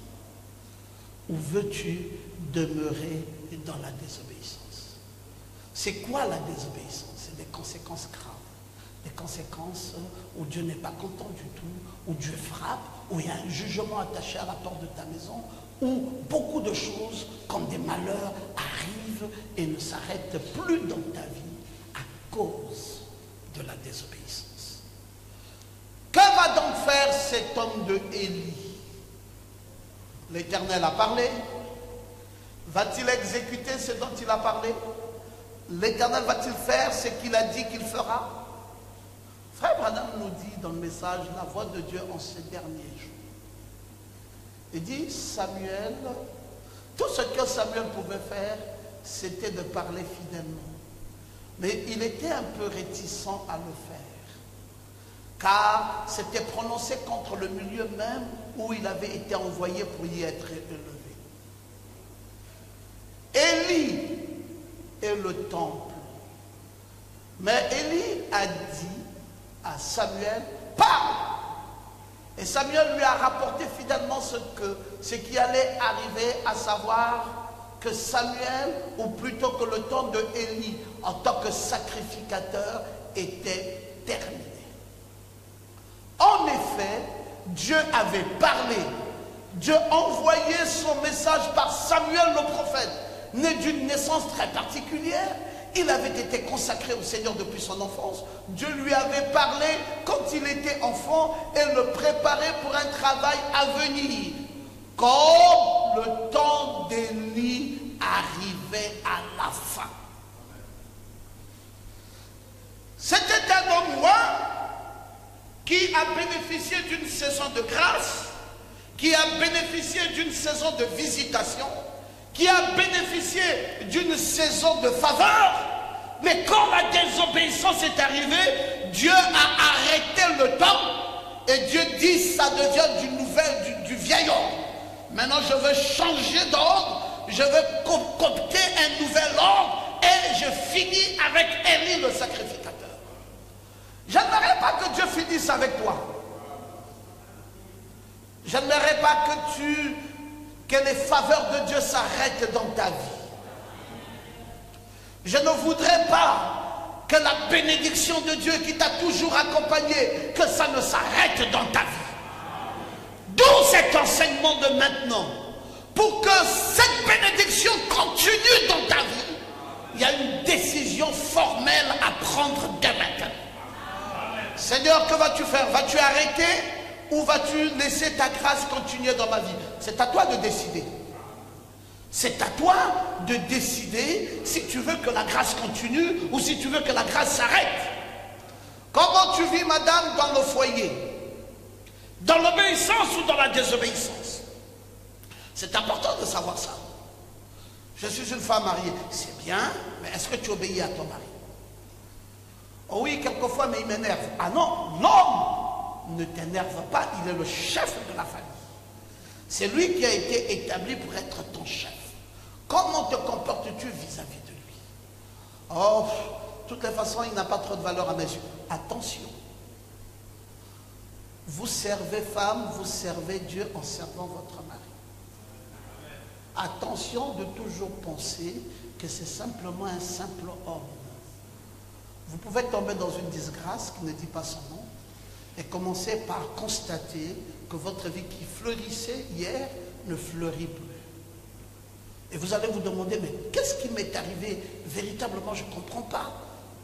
ou veux-tu demeurer dans la désobéissance? C'est quoi la désobéissance? C'est des conséquences graves. Des conséquences où Dieu n'est pas content du tout, où Dieu frappe, où il y a un jugement attaché à la porte de ta maison, où beaucoup de choses comme des malheurs arrivent et ne s'arrêtent plus dans ta vie à cause de la désobéissance. Que va donc faire cet homme de Élie? L'Éternel a parlé. Va-t-il exécuter ce dont il a parlé? L'Éternel va-t-il faire ce qu'il a dit qu'il fera? Frère Branham nous dit dans le message la voix de Dieu en ces derniers jours. Il dit, Samuel, tout ce que Samuel pouvait faire, c'était de parler fidèlement. Mais il était un peu réticent à le faire. Car c'était prononcé contre le milieu même où il avait été envoyé pour y être élevé. Élie est le temple. Mais Élie a dit à Samuel, parle. Et Samuel lui a rapporté fidèlement ce qui allait arriver, à savoir que Samuel, ou plutôt que le temps de Élie en tant que sacrificateur, était terminé. En effet, Dieu avait parlé. Dieu envoyait son message par Samuel le prophète, né d'une naissance très particulière. Il avait été consacré au Seigneur depuis son enfance. Dieu lui avait parlé quand il était enfant et le préparait pour un travail à venir. Quand le temps d'Élie arrivait à la fin. C'était un homme roi qui a bénéficié d'une saison de grâce, qui a bénéficié d'une saison de visitation, qui a bénéficié d'une saison de faveur, mais quand la désobéissance est arrivée, Dieu a arrêté le temps et Dieu dit ça devient du vieil ordre. Maintenant je veux changer d'ordre, je veux copter un nouvel ordre et je finis avec Élie le sacrificateur. Je n'aimerais pas que Dieu finisse avec toi. Je n'aimerais pas que les faveurs de Dieu s'arrêtent dans ta vie. Je ne voudrais pas que la bénédiction de Dieu qui t'a toujours accompagné, que ça ne s'arrête dans ta vie. D'où cet enseignement de maintenant. Pour que cette bénédiction continue dans ta vie, il y a une décision formelle à prendre dès maintenant. Seigneur, que vas-tu faire? Vas-tu arrêter ou vas-tu laisser ta grâce continuer dans ma vie? C'est à toi de décider. C'est à toi de décider si tu veux que la grâce continue ou si tu veux que la grâce s'arrête. Comment tu vis, madame, dans le foyer? Dans l'obéissance ou dans la désobéissance? C'est important de savoir ça. Je suis une femme mariée. C'est bien, mais est-ce que tu obéis à ton mari? Oh oui, quelquefois, mais il m'énerve. Ah non, l'homme ne t'énerve pas, il est le chef de la famille. C'est lui qui a été établi pour être ton chef. Comment te comportes-tu vis-à-vis de lui? Oh, de toutes les façons, il n'a pas trop de valeur à mes yeux. Attention. Vous servez femme, vous servez Dieu en servant votre mari. Attention de toujours penser que c'est simplement un simple homme. Vous pouvez tomber dans une disgrâce qui ne dit pas son nom et commencer par constater que votre vie qui fleurissait hier ne fleurit plus. Et vous allez vous demander, mais qu'est-ce qui m'est arrivé? Véritablement, je ne comprends pas.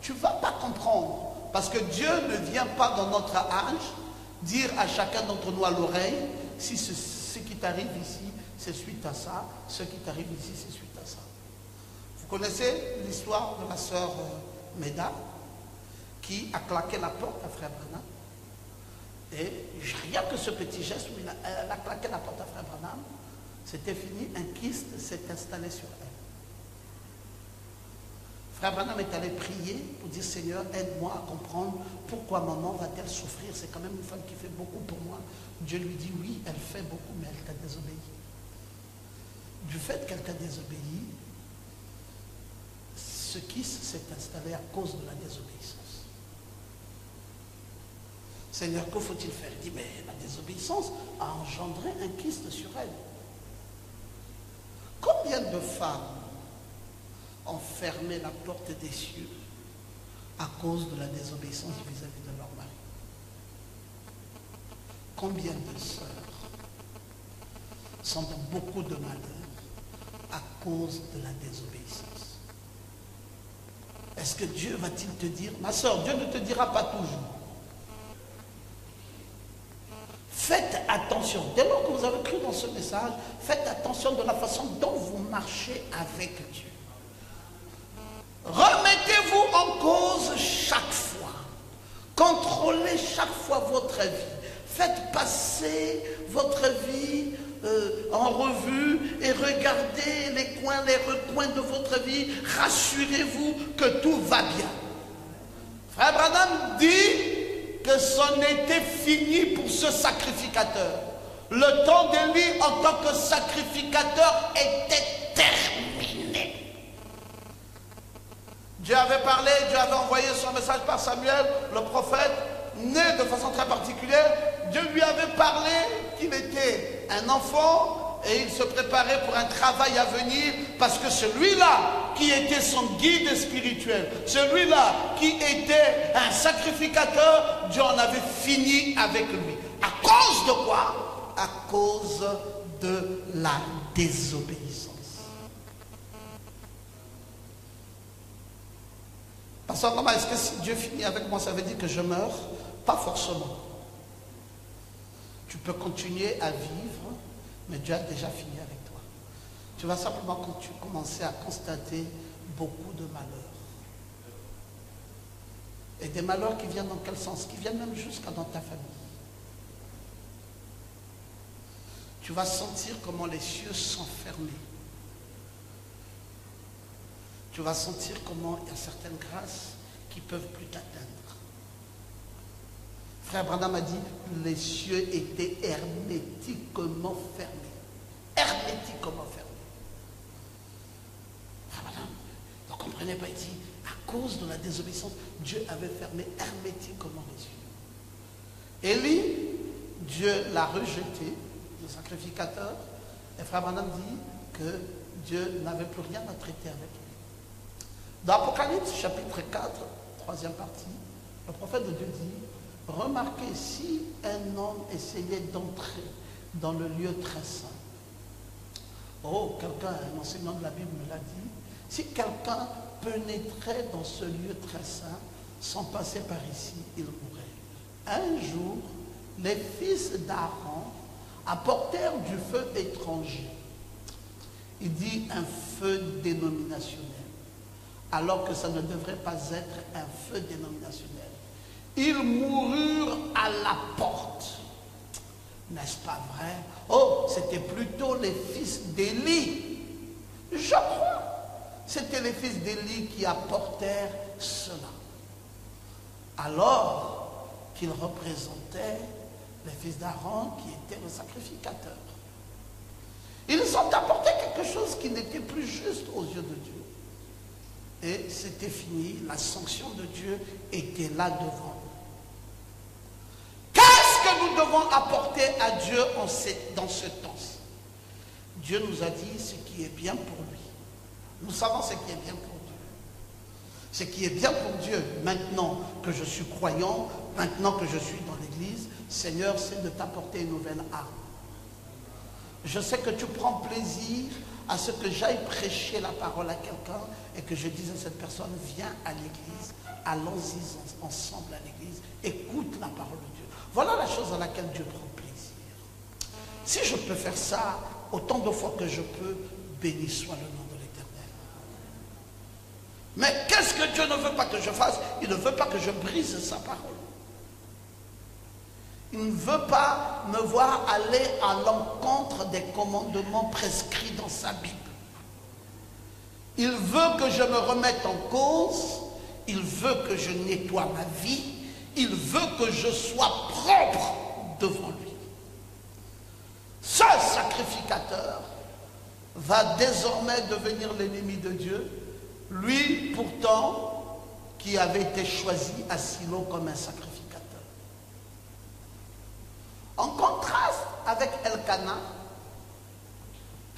Tu ne vas pas comprendre. Parce que Dieu ne vient pas dans notre âge dire à chacun d'entre nous à l'oreille, si ce qui t'arrive ici, c'est suite à ça, ce qui t'arrive ici, c'est suite à ça. Vous connaissez l'histoire de la sœur Méda, qui a claqué la porte à Frère Branham. Et rien que ce petit geste où elle a claqué la porte à Frère Branham, c'était fini, un kyste s'est installé sur elle. Frère Branham est allé prier pour dire, Seigneur, aide-moi à comprendre pourquoi maman va-t-elle souffrir. C'est quand même une femme qui fait beaucoup pour moi. Dieu lui dit, oui, elle fait beaucoup, mais elle t'a désobéi. Du fait qu'elle t'a désobéi, ce kyste s'est installé à cause de la désobéissance. Seigneur, que faut-il faire? Il dit, mais la désobéissance a engendré un kyste sur elle. Combien de femmes ont fermé la porte des cieux à cause de la désobéissance vis-à-vis de leur mari? Combien de sœurs sont dans beaucoup de malheur à cause de la désobéissance? Est-ce que Dieu va-t-il te dire, ma sœur, Dieu ne te dira pas toujours. Faites attention, dès lors que vous avez cru dans ce message, faites attention de la façon dont vous marchez avec Dieu. Remettez-vous en cause chaque fois. Contrôlez chaque fois votre vie. Faites passer votre vie en revue et regardez les coins, les recoins de votre vie. Rassurez-vous que tout va bien. Frère Branham dit que c'en était fini pour ce sacrificateur. Le temps d'Élie en tant que sacrificateur était terminé. Dieu avait parlé, Dieu avait envoyé son message par Samuel, le prophète, né de façon très particulière. Dieu lui avait parlé qu'il était un enfant et il se préparait pour un travail à venir, parce que celui-là qui était son guide spirituel, celui-là qui était un sacrificateur, Dieu en avait fini avec lui. À cause de quoi? À cause de la désobéissance. Pasteur Lama, est-ce que si Dieu finit avec moi, ça veut dire que je meurs? Pas forcément. Tu peux continuer à vivre, mais Dieu a déjà fini avec toi. Tu vas simplement commencer à constater beaucoup de malheurs. Et des malheurs qui viennent dans quel sens? Qui viennent même jusqu'à dans ta famille. Tu vas sentir comment les cieux sont fermés. Tu vas sentir comment il y a certaines grâces qui ne peuvent plus t'atteindre. Frère Branham a dit, les cieux étaient hermétiquement fermés. Hermétiquement fermés. Frère Branham ne comprenez pas, il dit, à cause de la désobéissance, Dieu avait fermé hermétiquement les yeux. Élie, Dieu l'a rejeté, le sacrificateur, et Frère Branham dit que Dieu n'avait plus rien à traiter avec lui. Dans Apocalypse, chapitre 4, troisième partie, le prophète de Dieu dit, remarquez, si un homme essayait d'entrer dans le lieu très saint, oh, quelqu'un, un enseignant de la Bible me l'a dit, si quelqu'un pénétrait dans ce lieu très saint, sans passer par ici, il mourrait. Un jour, les fils d'Aaron apportèrent du feu étranger. Il dit un feu dénominationnel, alors que ça ne devrait pas être un feu dénominationnel. Ils moururent à la porte. N'est-ce pas vrai? Oh, c'était plutôt les fils d'Élie. Je crois. C'était les fils d'Élie qui apportèrent cela. Alors qu'ils représentaient les fils d'Aaron qui étaient le sacrificateur. Ils ont apporté quelque chose qui n'était plus juste aux yeux de Dieu. Et c'était fini, la sanction de Dieu était là devant nous. Qu'est-ce que nous devons apporter à Dieu dans ce temps-ci? Dieu nous a dit ce qui est bien pour lui. Nous savons ce qui est bien pour Dieu. Ce qui est bien pour Dieu, maintenant que je suis croyant, maintenant que je suis dans l'église, Seigneur, c'est de t'apporter une nouvelle âme. Je sais que tu prends plaisir à ce que j'aille prêcher la parole à quelqu'un et que je dise à cette personne, viens à l'église, allons-y ensemble à l'église, écoute la parole de Dieu. Voilà la chose à laquelle Dieu prend plaisir. Si je peux faire ça, autant de fois que je peux, béni soit le nom de l'Éternel. Mais qu'est-ce que Dieu ne veut pas que je fasse? Il ne veut pas que je brise sa parole. Il ne veut pas me voir aller à l'encontre des commandements prescrits dans sa Bible. Il veut que je me remette en cause. Il veut que je nettoie ma vie. Il veut que je sois propre devant lui. Ce sacrificateur va désormais devenir l'ennemi de Dieu. Lui, pourtant, qui avait été choisi à Silo comme un sacrificateur. En contraste avec Elkana,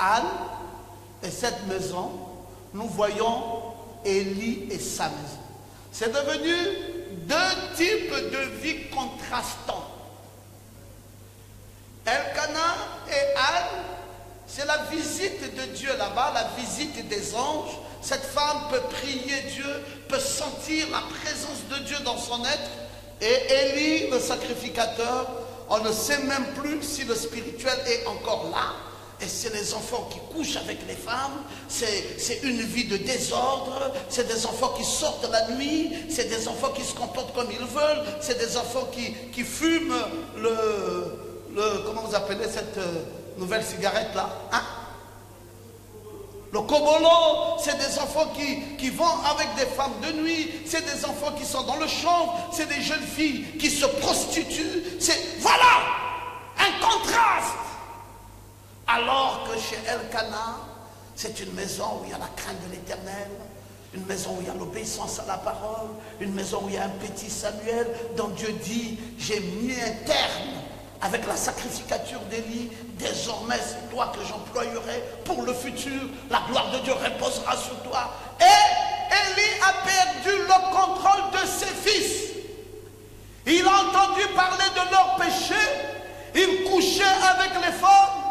Anne et cette maison, nous voyons Élie et sa maison. C'est devenu deux types de vie contrastants. Elkana et Anne, c'est la visite de Dieu là-bas, la visite des anges. Cette femme peut prier Dieu, peut sentir la présence de Dieu dans son être. Et Élie, le sacrificateur, on ne sait même plus si le spirituel est encore là. Et c'est les enfants qui couchent avec les femmes. C'est une vie de désordre. C'est des enfants qui sortent la nuit. C'est des enfants qui se comportent comme ils veulent. C'est des enfants qui fument comment vous appelez cette nouvelle cigarette là, hein? Le kobolo. C'est des enfants qui vont avec des femmes de nuit. C'est des enfants qui sont dans le champ. C'est des jeunes filles qui se prostituent. Voilà un contraste. Alors que chez Elkana, c'est une maison où il y a la crainte de l'Éternel, une maison où il y a l'obéissance à la parole, une maison où il y a un petit Samuel dont Dieu dit, j'ai mis un terme avec la sacrificature d'Élie, désormais c'est toi que j'employerai pour le futur, la gloire de Dieu reposera sur toi. Et Élie a perdu le contrôle de ses fils. Il a entendu parler de leurs péchés, il couchait avec les femmes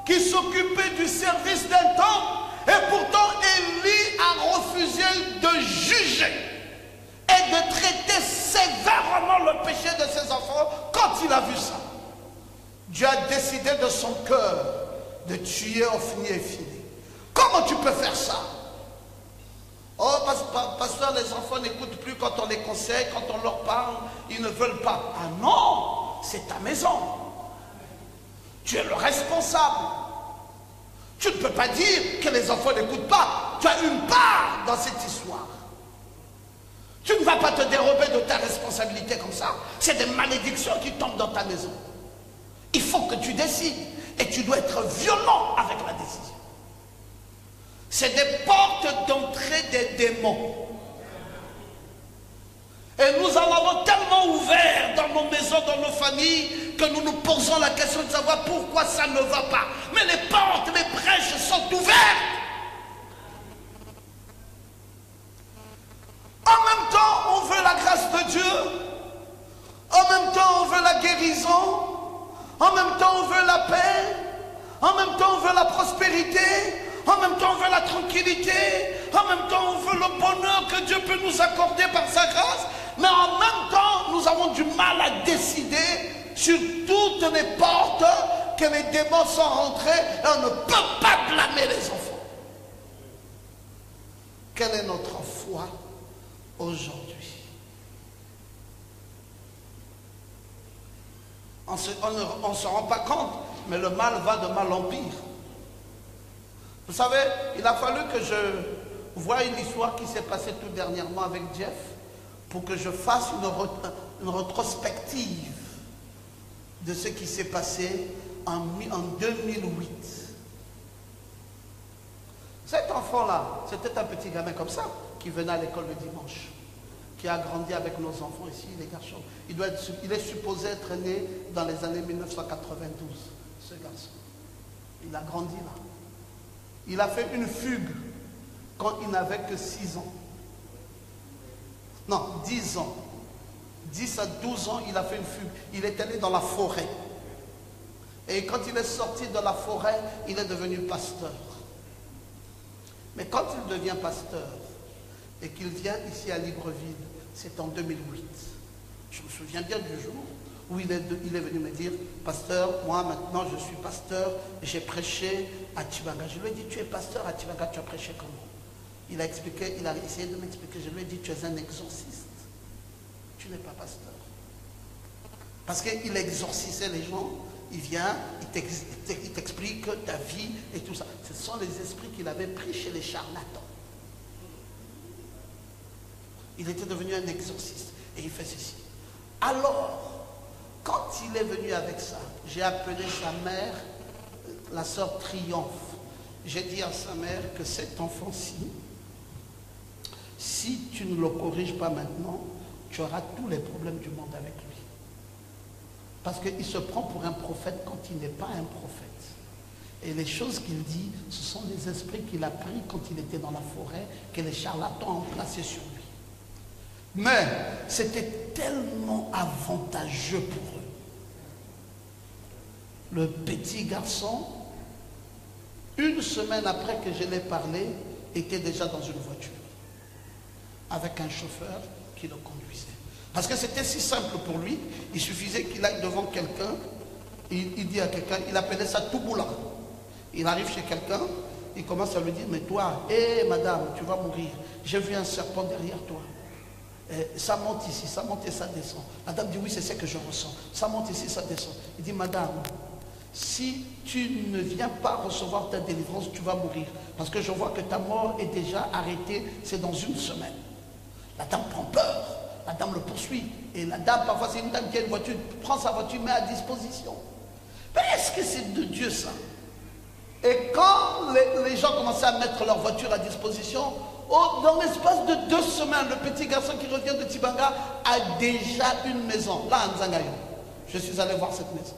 qui s'occupaient du service d'un temps, et pourtant Élie a refusé de juger et de traiter sévèrement le péché de ses enfants quand il a vu ça. Dieu a décidé de son cœur de tuer Ophni et Phiné. Comment tu peux faire ça? Oh, pasteur, les enfants n'écoutent plus quand on les conseille, quand on leur parle, ils ne veulent pas. Ah non, c'est ta maison. Tu es le responsable. Tu ne peux pas dire que les enfants n'écoutent pas. Tu as une part dans cette histoire. Tu ne vas pas te dérober de ta responsabilité comme ça. C'est des malédictions qui tombent dans ta maison. Il faut que tu décides. Et tu dois être violent avec la décision. C'est des portes d'entrée des démons. Et nous en avons tellement ouvert dans nos maisons, dans nos familles, que nous nous posons la question de savoir pourquoi ça ne va pas. Mais les portes, les brèches sont ouvertes. En même temps, on veut la grâce de Dieu. En même temps, on veut la guérison. En même temps, on veut la paix. En même temps, on veut la prospérité. En même temps, on veut la tranquillité. En même temps, on veut le bonheur que Dieu peut nous accorder par sa grâce. Mais en même temps, nous avons du mal à décider sur toutes les portes que les démons sont rentrés. Et on ne peut pas blâmer les enfants. Quelle est notre foi aujourd'hui? On ne se rend pas compte, mais le mal va de mal en pire. Vous savez, il a fallu que je voie une histoire qui s'est passée tout dernièrement avec Jeff pour que je fasse une rétrospective de ce qui s'est passé en 2008. Cet enfant-là, c'était un petit gamin comme ça qui venait à l'école le dimanche, qui a grandi avec nos enfants ici, les garçons. Il est supposé être né dans les années 1992, ce garçon. Il a grandi là. Il a fait une fugue quand il n'avait que 6 ans. Non, 10 ans. 10 à 12 ans, il a fait une fugue. Il est allé dans la forêt. Et quand il est sorti de la forêt, il est devenu pasteur. Mais quand il devient pasteur et qu'il vient ici à Libreville, c'est en 2008. Je me souviens bien du jour où il est venu me dire, pasteur, moi maintenant je suis pasteur, j'ai prêché à Tchibanga. Je lui ai dit, tu es pasteur à Tchibanga, tu as prêché comment? Il a essayé de m'expliquer. Je lui ai dit, tu es un exorciste. Tu n'es pas pasteur. Parce qu'il exorcisait les gens, il vient, il t'explique ta vie et tout ça. Ce sont les esprits qu'il avait pris chez les charlatans. Il était devenu un exorciste et il fait ceci. Alors, quand il est venu avec ça, j'ai appelé sa mère, la sœur Triomphe. J'ai dit à sa mère que cet enfant-ci, si tu ne le corriges pas maintenant, tu auras tous les problèmes du monde avec lui. Parce qu'il se prend pour un prophète quand il n'est pas un prophète. Et les choses qu'il dit, ce sont des esprits qu'il a pris quand il était dans la forêt, que les charlatans ont placés sur lui. Mais c'était tellement avantageux pour eux. Le petit garçon, une semaine après que je l'ai parlé, était déjà dans une voiture avec un chauffeur qui le conduisait. Parce que c'était si simple pour lui, il suffisait qu'il aille devant quelqu'un, il dit à quelqu'un, il appelait ça Touboula. Il arrive chez quelqu'un, il commence à lui dire, mais toi, hé madame, tu vas mourir, j'ai vu un serpent derrière toi. Ça monte ici, ça monte et ça descend. Madame dit, oui, c'est ce que je ressens. Ça monte ici, ça descend. Il dit, madame, si tu ne viens pas recevoir ta délivrance, tu vas mourir. Parce que je vois que ta mort est déjà arrêtée, c'est dans une semaine. La dame prend peur, la dame le poursuit. Et la dame, parfois c'est une dame qui a une voiture, prend sa voiture, met à disposition. Mais est-ce que c'est de Dieu ça? Et quand les gens commençaient à mettre leur voiture à disposition, dans l'espace de 2 semaines, le petit garçon qui revient de Tibanga a déjà une maison. Là, à Nzangayo, je suis allé voir cette maison.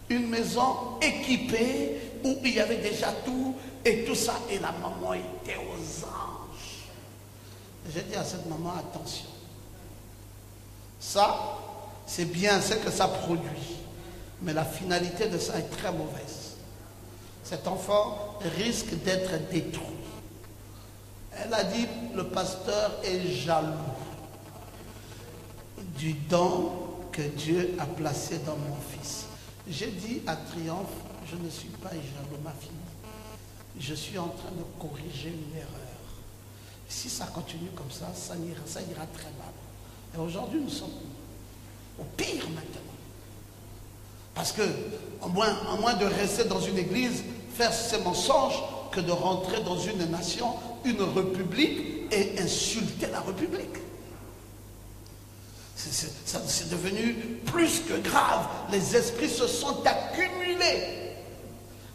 Une maison équipée où il y avait déjà tout et tout ça. Et la maman était aux anges. J'ai dit à cette maman, attention. Ça, c'est bien ce que ça produit. Mais la finalité de ça est très mauvaise. Cet enfant risque d'être détruit. Elle a dit, le pasteur est jaloux du don que Dieu a placé dans mon fils. J'ai dit à Triomphe, je ne suis pas jaloux, ma fille. Je suis en train de corriger une erreur. Si ça continue comme ça, ça ira très mal. Et aujourd'hui, nous sommes au pire maintenant. Parce que, en moins de rester dans une église, faire ces mensonges, que de rentrer dans une nation, une république, et insulter la république. C'est devenu plus que grave. Les esprits se sont accumulés.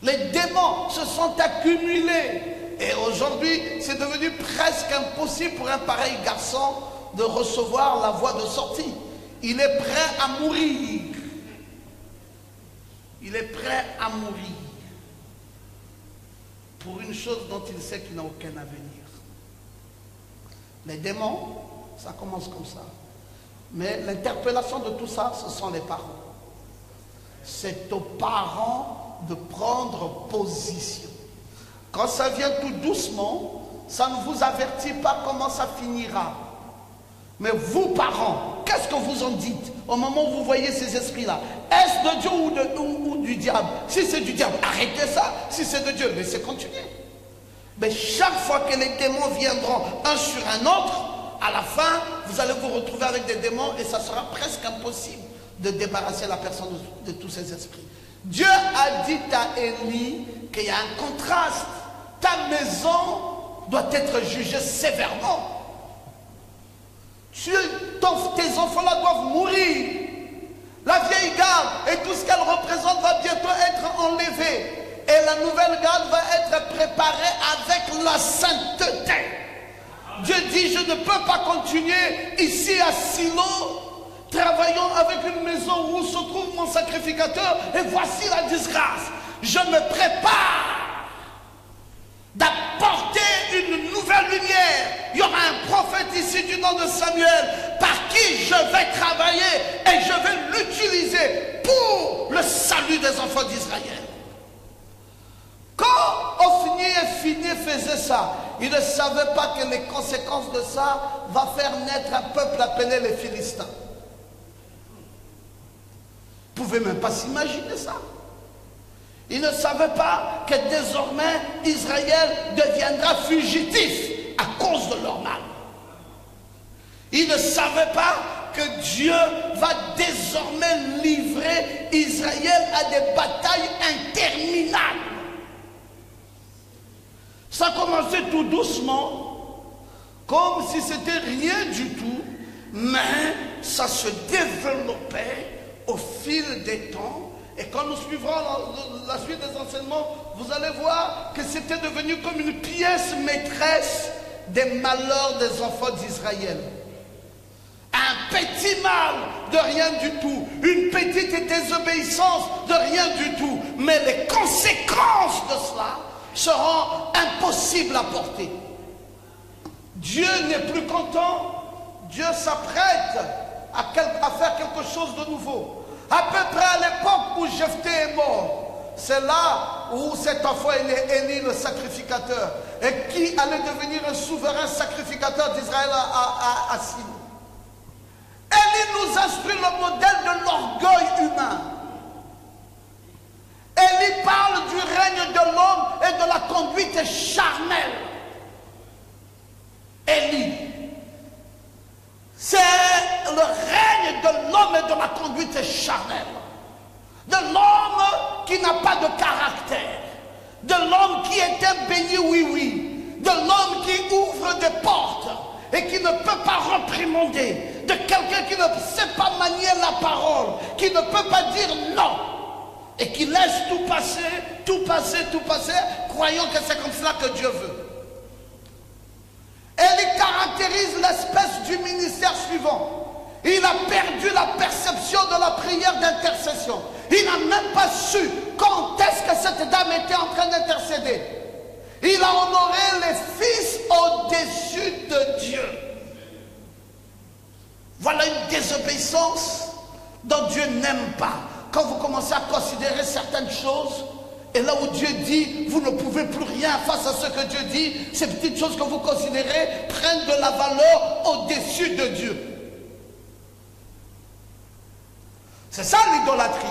Les démons se sont accumulés. Et aujourd'hui, c'est devenu presque impossible pour un pareil garçon de recevoir la voie de sortie. Il est prêt à mourir. Il est prêt à mourir. Pour une chose dont il sait qu'il n'a aucun avenir. Les démons, ça commence comme ça. Mais l'interpellation de tout ça, ce sont les parents. C'est aux parents de prendre position. Quand ça vient tout doucement, ça ne vous avertit pas comment ça finira. Mais vous, parents, qu'est-ce que vous en dites au moment où vous voyez ces esprits-là? Est-ce de Dieu ou du diable? Si c'est du diable, arrêtez ça. Si c'est de Dieu, laissez continuer. Mais chaque fois que les démons viendront un sur un autre, à la fin, vous allez vous retrouver avec des démons et ça sera presque impossible de débarrasser la personne de tous ces esprits. Dieu a dit à Élie qu'il y a un contraste. Ta maison doit être jugée sévèrement. Tes enfants-là doivent mourir. La vieille garde et tout ce qu'elle représente va bientôt être enlevé. Et la nouvelle garde va être préparée avec la sainteté. Dieu dit, je ne peux pas continuer ici à Silo, travaillant avec une maison où se trouve mon sacrificateur, et voici la disgrâce. Je me prépare d'apporter une nouvelle lumière. Il y aura un prophète ici du nom de Samuel, par qui je vais travailler et je vais l'utiliser pour le salut des enfants d'Israël. Quand Ophni et Phiné faisaient ça, ils ne savaient pas que les conséquences de ça vont faire naître un peuple appelé les Philistins. Vous ne pouvez même pas s'imaginer ça. Ils ne savaient pas que désormais Israël deviendra fugitif à cause de leur mal. Ils ne savaient pas que Dieu va désormais livrer Israël à des batailles interminables. Ça commençait tout doucement, comme si c'était rien du tout, mais ça se développait au fil des temps. Et quand nous suivrons la suite des enseignements, vous allez voir que c'était devenu comme une pièce maîtresse des malheurs des enfants d'Israël. Un petit mal de rien du tout, une petite désobéissance de rien du tout, mais les conséquences de cela seront impossibles à porter. Dieu n'est plus content, Dieu s'apprête à faire quelque chose de nouveau. À peu près à l'époque où Jephthé est mort, c'est là où cet enfant est né, Élie le sacrificateur, et qui allait devenir un souverain sacrificateur d'Israël à Silo. Élie nous instruit le modèle de l'orgueil humain. Élie parle du règne de l'homme et de la conduite charnelle. Élie, c'est le règne de l'homme et de la conduite charnelle. De l'homme qui n'a pas de caractère. De l'homme qui est un béni oui-oui. De l'homme qui ouvre des portes et qui ne peut pas réprimander. De quelqu'un qui ne sait pas manier la parole. Qui ne peut pas dire non. Et qui laisse tout passer, croyant que c'est comme cela que Dieu veut. Elle caractérise l'espèce du ministère suivant. Il a perdu la perception de la prière d'intercession. Il n'a même pas su quand est-ce que cette dame était en train d'intercéder. Il a honoré les fils au-dessus de Dieu. Voilà une désobéissance dont Dieu n'aime pas. Quand vous commencez à considérer certaines choses, et là où Dieu dit, vous ne pouvez plus rien face à ce que Dieu dit, ces petites choses que vous considérez prennent de la valeur au-dessus de Dieu. C'est ça l'idolâtrie.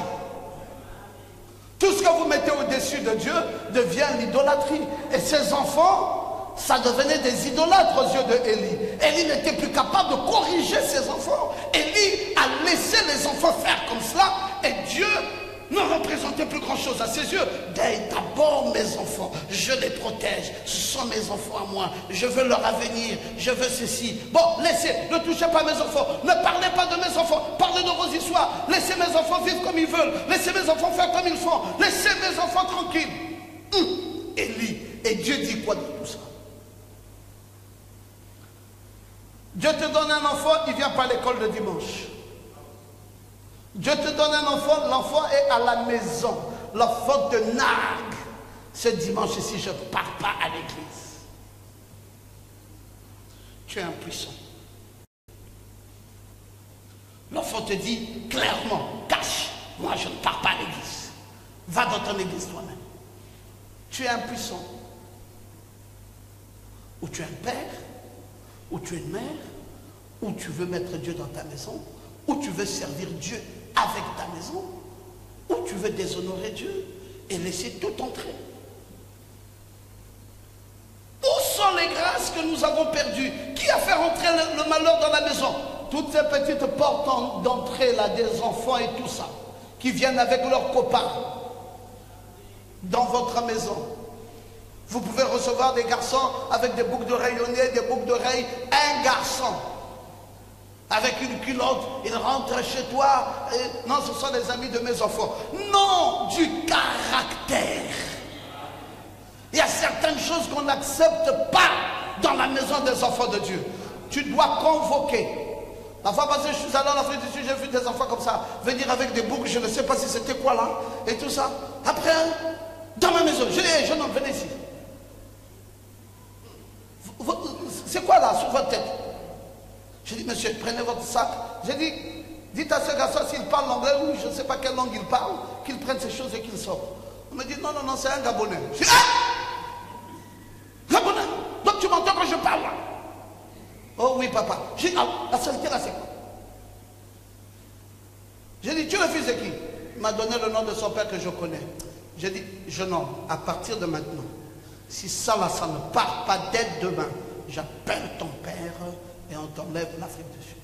Tout ce que vous mettez au-dessus de Dieu devient l'idolâtrie. Et ses enfants, ça devenait des idolâtres aux yeux de Élie. Élie n'était plus capable de corriger ses enfants. Élie a laissé les enfants faire comme cela, et Dieu ne représentait plus grand chose à ses yeux. D'abord mes enfants, je les protège, ce sont mes enfants à moi, je veux leur avenir, je veux ceci. Bon, laissez, ne touchez pas mes enfants, ne parlez pas de mes enfants, parlez de vos histoires, laissez mes enfants vivre comme ils veulent, laissez mes enfants faire comme ils font, laissez mes enfants tranquilles. Élie, et Dieu dit quoi de tout ça? Dieu te donne un enfant, il ne vient pas à l'école le dimanche. Dieu te donne un enfant, l'enfant est à la maison. L'enfant te nargue. Ce dimanche ici, je ne pars pas à l'église. Tu es impuissant. L'enfant te dit clairement, cache, moi je ne pars pas à l'église. Va dans ton église toi-même. Tu es impuissant. Ou tu es un père, ou tu es une mère, ou tu veux mettre Dieu dans ta maison, ou tu veux servir Dieu avec ta maison, ou tu veux déshonorer Dieu et laisser tout entrer. Où sont les grâces que nous avons perdues? Qui a fait rentrer le malheur dans la maison? Toutes ces petites portes d'entrée là, des enfants et tout ça, qui viennent avec leurs copains dans votre maison. Vous pouvez recevoir des garçons avec des boucles d'oreilles au nez, des boucles d'oreilles. Un garçon avec une culotte, il rentre chez toi. Et, non, ce sont les amis de mes enfants. Non, du caractère. Il y a certaines choses qu'on n'accepte pas dans la maison des enfants de Dieu. Tu dois convoquer. La fois passée, je suis allé en Afrique du Sud, j'ai vu des enfants comme ça, venir avec des boucles, je ne sais pas si c'était quoi là, et tout ça. Après, dans ma maison, je dis, hey, jeune homme, venez ici. C'est quoi là, sur votre tête? J'ai dit, monsieur, prenez votre sac. J'ai dit, dites à ce garçon s'il parle l'anglais ou je ne sais pas quelle langue il parle, qu'il prenne ces choses et qu'il sorte. On me dit, non, non, non, c'est un Gabonais. Je dis, ah! Gabonais? Donc tu m'entends quand je parle là? Oh oui, papa. J'ai dit, ah, la saleté là, c'est quoi? J'ai dit, tu es le fils de qui? Il m'a donné le nom de son père que je connais. J'ai dit, jeune homme, à partir de maintenant, si ça là, ça ne part pas dès demain, j'appelle ton père et on t'enlève l'Afrique du Sud.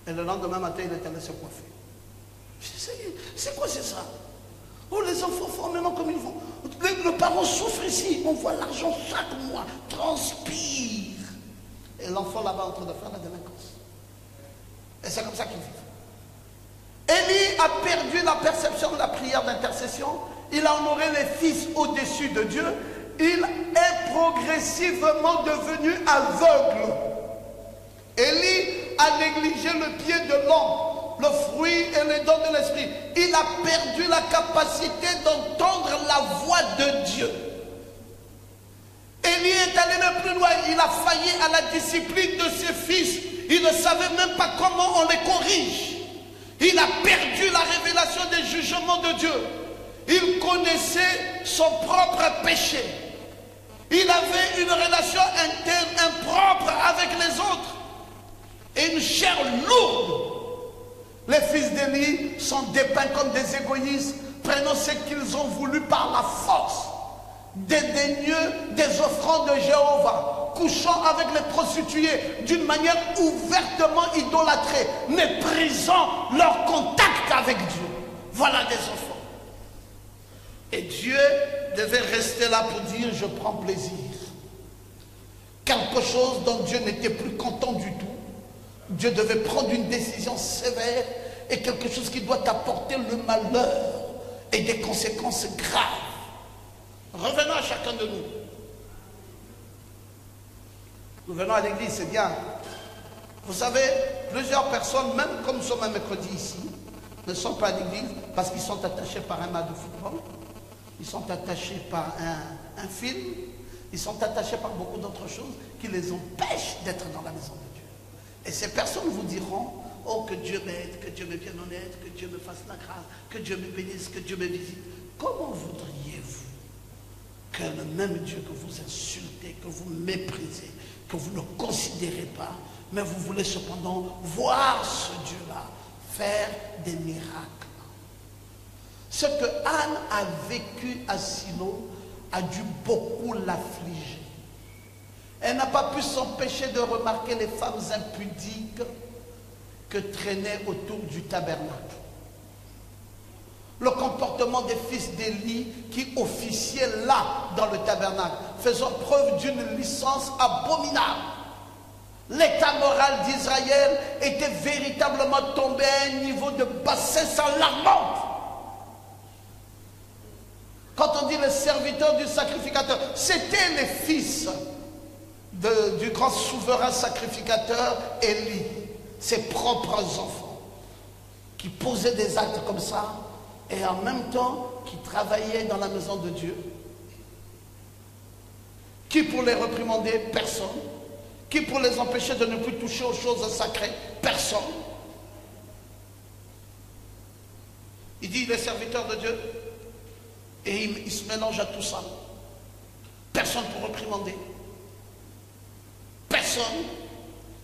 Et le lendemain matin, il est allé se coiffer. Je dis, c'est quoi c'est ça? Oh, les enfants font maintenant comme ils font. Les parents souffrent ici. On voit l'argent chaque mois, transpire. Et l'enfant là-bas en train de faire la délinquance. Et c'est comme ça qu'ils vivent. Élie a perdu la perception de la prière d'intercession. Il a honoré les fils au-dessus de Dieu. Il est progressivement devenu aveugle. Élie a négligé le pied de l'homme, le fruit et les dons de l'esprit. Il a perdu la capacité d'entendre la voix de Dieu. Élie est allé même plus loin. Il a failli à la discipline de ses fils. Il ne savait même pas comment on les corrige. Il a perdu la révélation des jugements de Dieu. Il connaissait son propre péché. Il avait une relation interne impropre avec les autres. Et une chair lourde. Les fils d'Élie sont dépeints comme des égoïstes, prenant ce qu'ils ont voulu par la force. Dédaigneux des offrandes de Jéhovah, couchant avec les prostituées d'une manière ouvertement idolâtrée, méprisant leur contact avec Dieu. Voilà des enfants. Et Dieu devait rester là pour dire, je prends plaisir. Quelque chose dont Dieu n'était plus content du tout. Dieu devait prendre une décision sévère et quelque chose qui doit apporter le malheur et des conséquences graves. Revenons à chacun de nous. Nous venons à l'église, c'est bien. Vous savez, plusieurs personnes, même comme nous sommes un mercredi ici, ne sont pas à l'église parce qu'ils sont attachés par un match de football, ils sont attachés par un film, ils sont attachés par beaucoup d'autres choses qui les empêchent d'être dans la maison de Dieu. Et ces personnes vous diront, oh que Dieu m'aide, que Dieu me vienne en aide, que Dieu me fasse la grâce, que Dieu me bénisse, que Dieu me visite. Comment voudriez-vous que le même Dieu que vous insultez, que vous méprisez, que vous ne considérez pas, mais vous voulez cependant voir ce Dieu-là faire des miracles? Ce que Anne a vécu à Silo a dû beaucoup l'affliger. Elle n'a pas pu s'empêcher de remarquer les femmes impudiques que traînaient autour du tabernacle. Le comportement des fils d'Élie qui officiaient là dans le tabernacle, faisant preuve d'une licence abominable. L'état moral d'Israël était véritablement tombé à un niveau de bassesse alarmante. Quand on dit les serviteurs du sacrificateur, c'était les fils du grand souverain sacrificateur Élie, ses propres enfants, qui posaient des actes comme ça, et en même temps qui travaillaient dans la maison de Dieu. Qui pour les réprimander? Personne. Qui pour les empêcher de ne plus toucher aux choses sacrées? Personne. Il dit, les serviteurs de Dieu, et il se mélange à tout ça. Personne pour réprimander. Personne.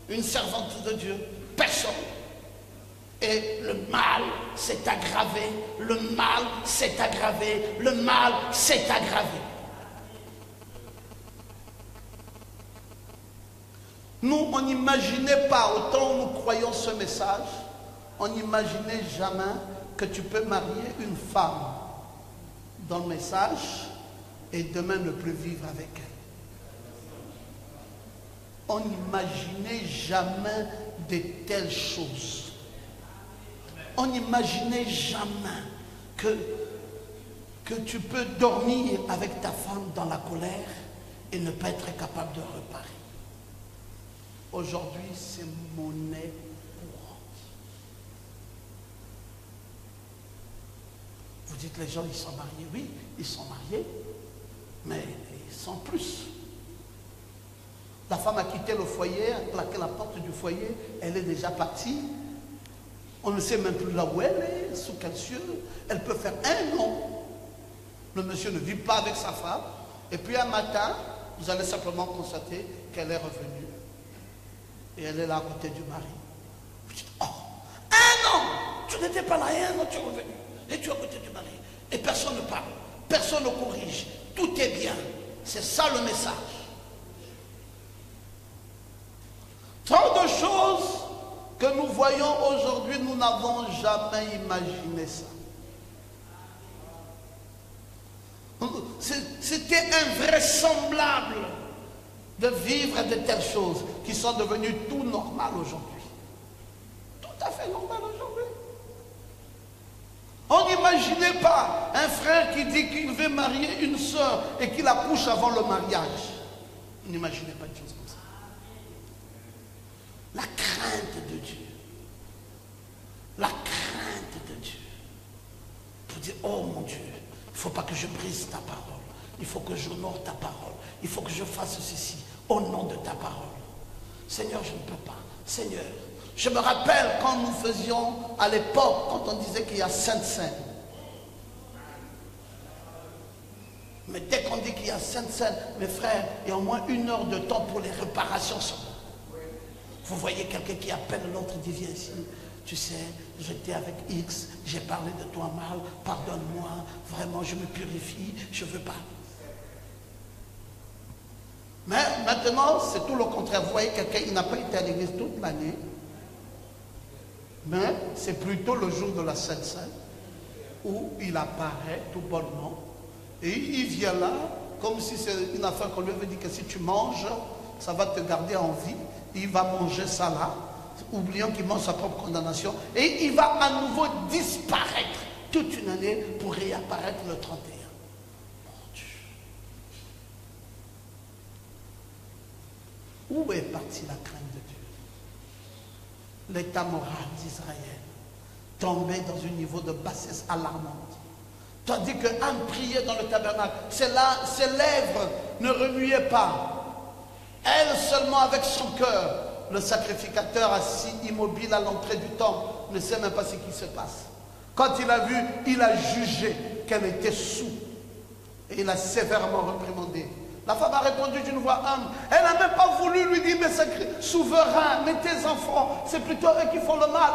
Une servante de Dieu. Personne. Et le mal s'est aggravé. Le mal s'est aggravé. Le mal s'est aggravé. Nous, on n'imaginait pas, autant nous croyons ce message, on n'imaginait jamais que tu peux marier une femme dans le message et demain ne plus vivre avec elle. On n'imaginait jamais de telles choses. On n'imaginait jamais que tu peux dormir avec ta femme dans la colère et ne pas être capable de réparer. Aujourd'hui, c'est monnaie courante. Vous dites, les gens, ils sont mariés. Oui, ils sont mariés, mais sans plus. La femme a quitté le foyer, a claqué la porte du foyer, elle est déjà partie. On ne sait même plus là où elle est, sous quel cieux. Elle peut faire 1 an. Le monsieur ne vit pas avec sa femme. Et puis un matin, vous allez simplement constater qu'elle est revenue. Et elle est là à côté du mari. Vous dites, oh, 1 an, tu n'étais pas là, 1 an, tu es revenu. Et tu es à côté du mari. Et personne ne parle, personne ne corrige. Tout est bien. C'est ça le message. Tant de choses que nous voyons aujourd'hui, nous n'avons jamais imaginé ça. C'était invraisemblable de vivre de telles choses qui sont devenues tout normales aujourd'hui. Tout à fait normal aujourd'hui. On n'imaginait pas un frère qui dit qu'il veut marier une soeur et qu'il accouche avant le mariage. On n'imaginait pas une chose comme ça. La crainte de Dieu. La crainte de Dieu. Pour dire, oh mon Dieu, il ne faut pas que je brise ta parole. Il faut que j'honore ta parole. Il faut que je fasse ceci au nom de ta parole. Seigneur, je ne peux pas. Seigneur, je me rappelle quand nous faisions à l'époque, quand on disait qu'il y a Sainte-Seine. Mais dès qu'on dit qu'il y a Sainte-Seine, mes frères, il y a au moins 1 heure de temps pour les réparations seulement. Vous voyez quelqu'un qui appelle l'autre, dit viens ici. Tu sais, j'étais avec X, j'ai parlé de toi mal, pardonne-moi, vraiment je me purifie, je ne veux pas. Mais maintenant, c'est tout le contraire. Vous voyez quelqu'un, il n'a pas été à l'église toute l'année, mais c'est plutôt le jour de la Sainte-Seine où il apparaît tout bonnement et il vient là comme si c'est une affaire qu'on lui avait dit que si tu manges, ça va te garder en vie. Il va manger ça là, oubliant qu'il mange sa propre condamnation, et il va à nouveau disparaître toute une année pour réapparaître le 31. Mon Dieu. Où est partie la crainte de Dieu? L'état moral d'Israël tombait dans un niveau de bassesse alarmante. Tandis qu'Anne priait dans le tabernacle, ses lèvres ne remuaient pas. Elle seulement avec son cœur, le sacrificateur assis immobile à l'entrée du temple, ne sait même pas ce qui se passe. Quand il a vu, il a jugé qu'elle était soûle. Et il a sévèrement réprimandé. La femme a répondu d'une voix humble. Elle n'a même pas voulu lui dire, mais souverain, mais tes enfants, c'est plutôt eux qui font le mal.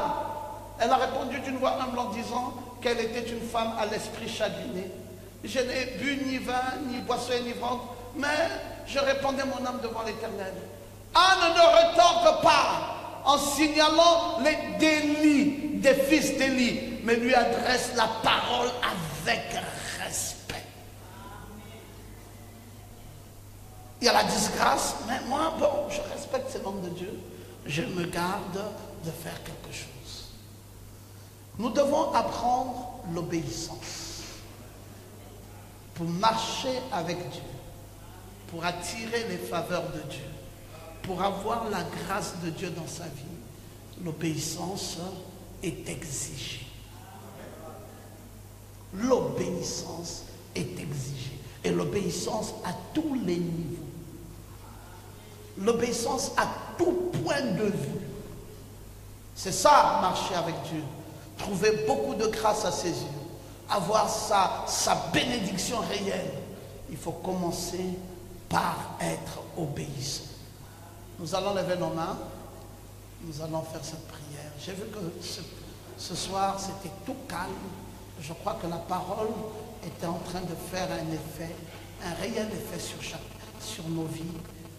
Elle a répondu d'une voix humble en disant qu'elle était une femme à l'esprit chagriné. Je n'ai bu ni vin, ni boisson enivrante, mais je répandais mon âme devant l'Éternel. Anne ne retorque pas en signalant les délits des fils d'Élie, mais lui adresse la parole avec respect. Il y a la disgrâce, mais moi, bon, je respecte ces hommes de Dieu. Je me garde de faire quelque chose. Nous devons apprendre l'obéissance pour marcher avec Dieu, pour attirer les faveurs de Dieu, pour avoir la grâce de Dieu dans sa vie. L'obéissance est exigée. L'obéissance est exigée. Et l'obéissance à tous les niveaux. L'obéissance à tout point de vue. C'est ça, marcher avec Dieu. Trouver beaucoup de grâce à ses yeux. Avoir sa bénédiction réelle. Il faut commencer par être obéissant. Nous allons lever nos mains. Nous allons faire cette prière. J'ai vu que ce soir, c'était tout calme. Je crois que la parole était en train de faire un effet, un réel effet sur nos vies.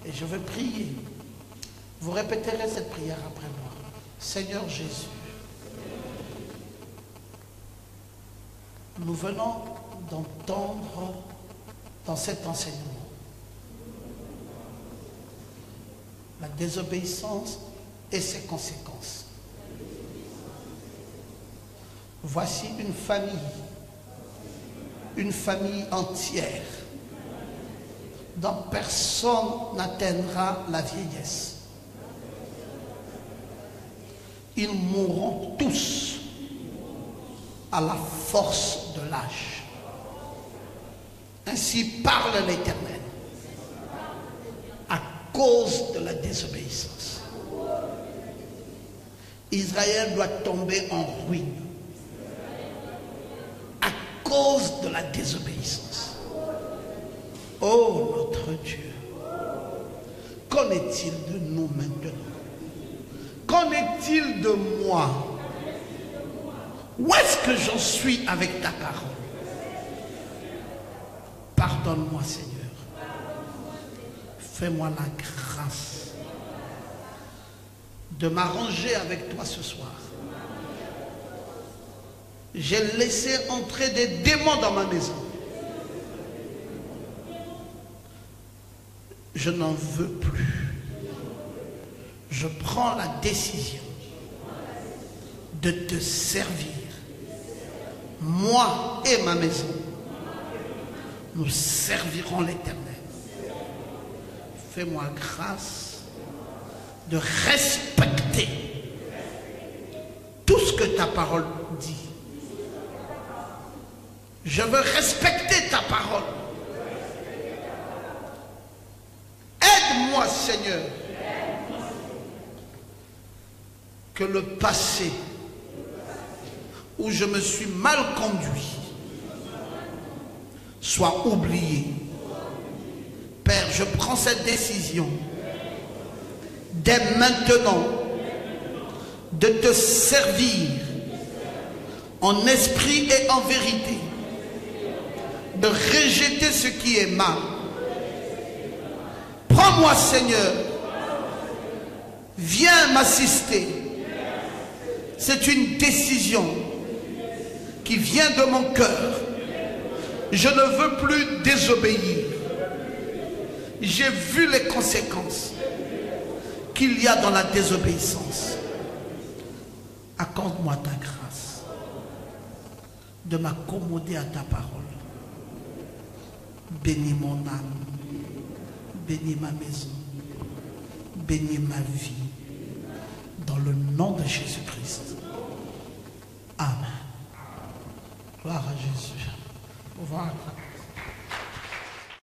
Et je veux prier. Vous répéterez cette prière après moi. Seigneur Jésus, nous venons d'entendre dans cet enseignement la désobéissance et ses conséquences. Voici une famille entière dont personne n'atteindra la vieillesse. Ils mourront tous à la force de l'âge. Ainsi parle l'Éternel, à cause de la désobéissance. Israël doit tomber en ruine à cause de la désobéissance. Oh notre Dieu, qu'en est-il de nous maintenant? Qu'en est-il de moi? Où est-ce que j'en suis avec ta parole? Pardonne-moi, Seigneur. Fais-moi la grâce de m'arranger avec toi ce soir. J'ai laissé entrer des démons dans ma maison. Je n'en veux plus. Je prends la décision de te servir. Moi et ma maison, nous servirons l'Éternel. Fais-moi grâce de respecter tout ce que ta parole dit. Je veux respecter ta parole. Aide-moi, Seigneur, que le passé où je me suis mal conduit soit oublié. Père, je prends cette décision dès maintenant de te servir en esprit et en vérité, de rejeter ce qui est mal. Prends-moi, Seigneur, viens m'assister. C'est une décision qui vient de mon cœur. Je ne veux plus désobéir. J'ai vu les conséquences qu'il y a dans la désobéissance. Accorde-moi ta grâce de m'accommoder à ta parole. Bénis mon âme, bénis ma maison, bénis ma vie, dans le nom de Jésus-Christ. Amen. Gloire à Jésus. Au revoir.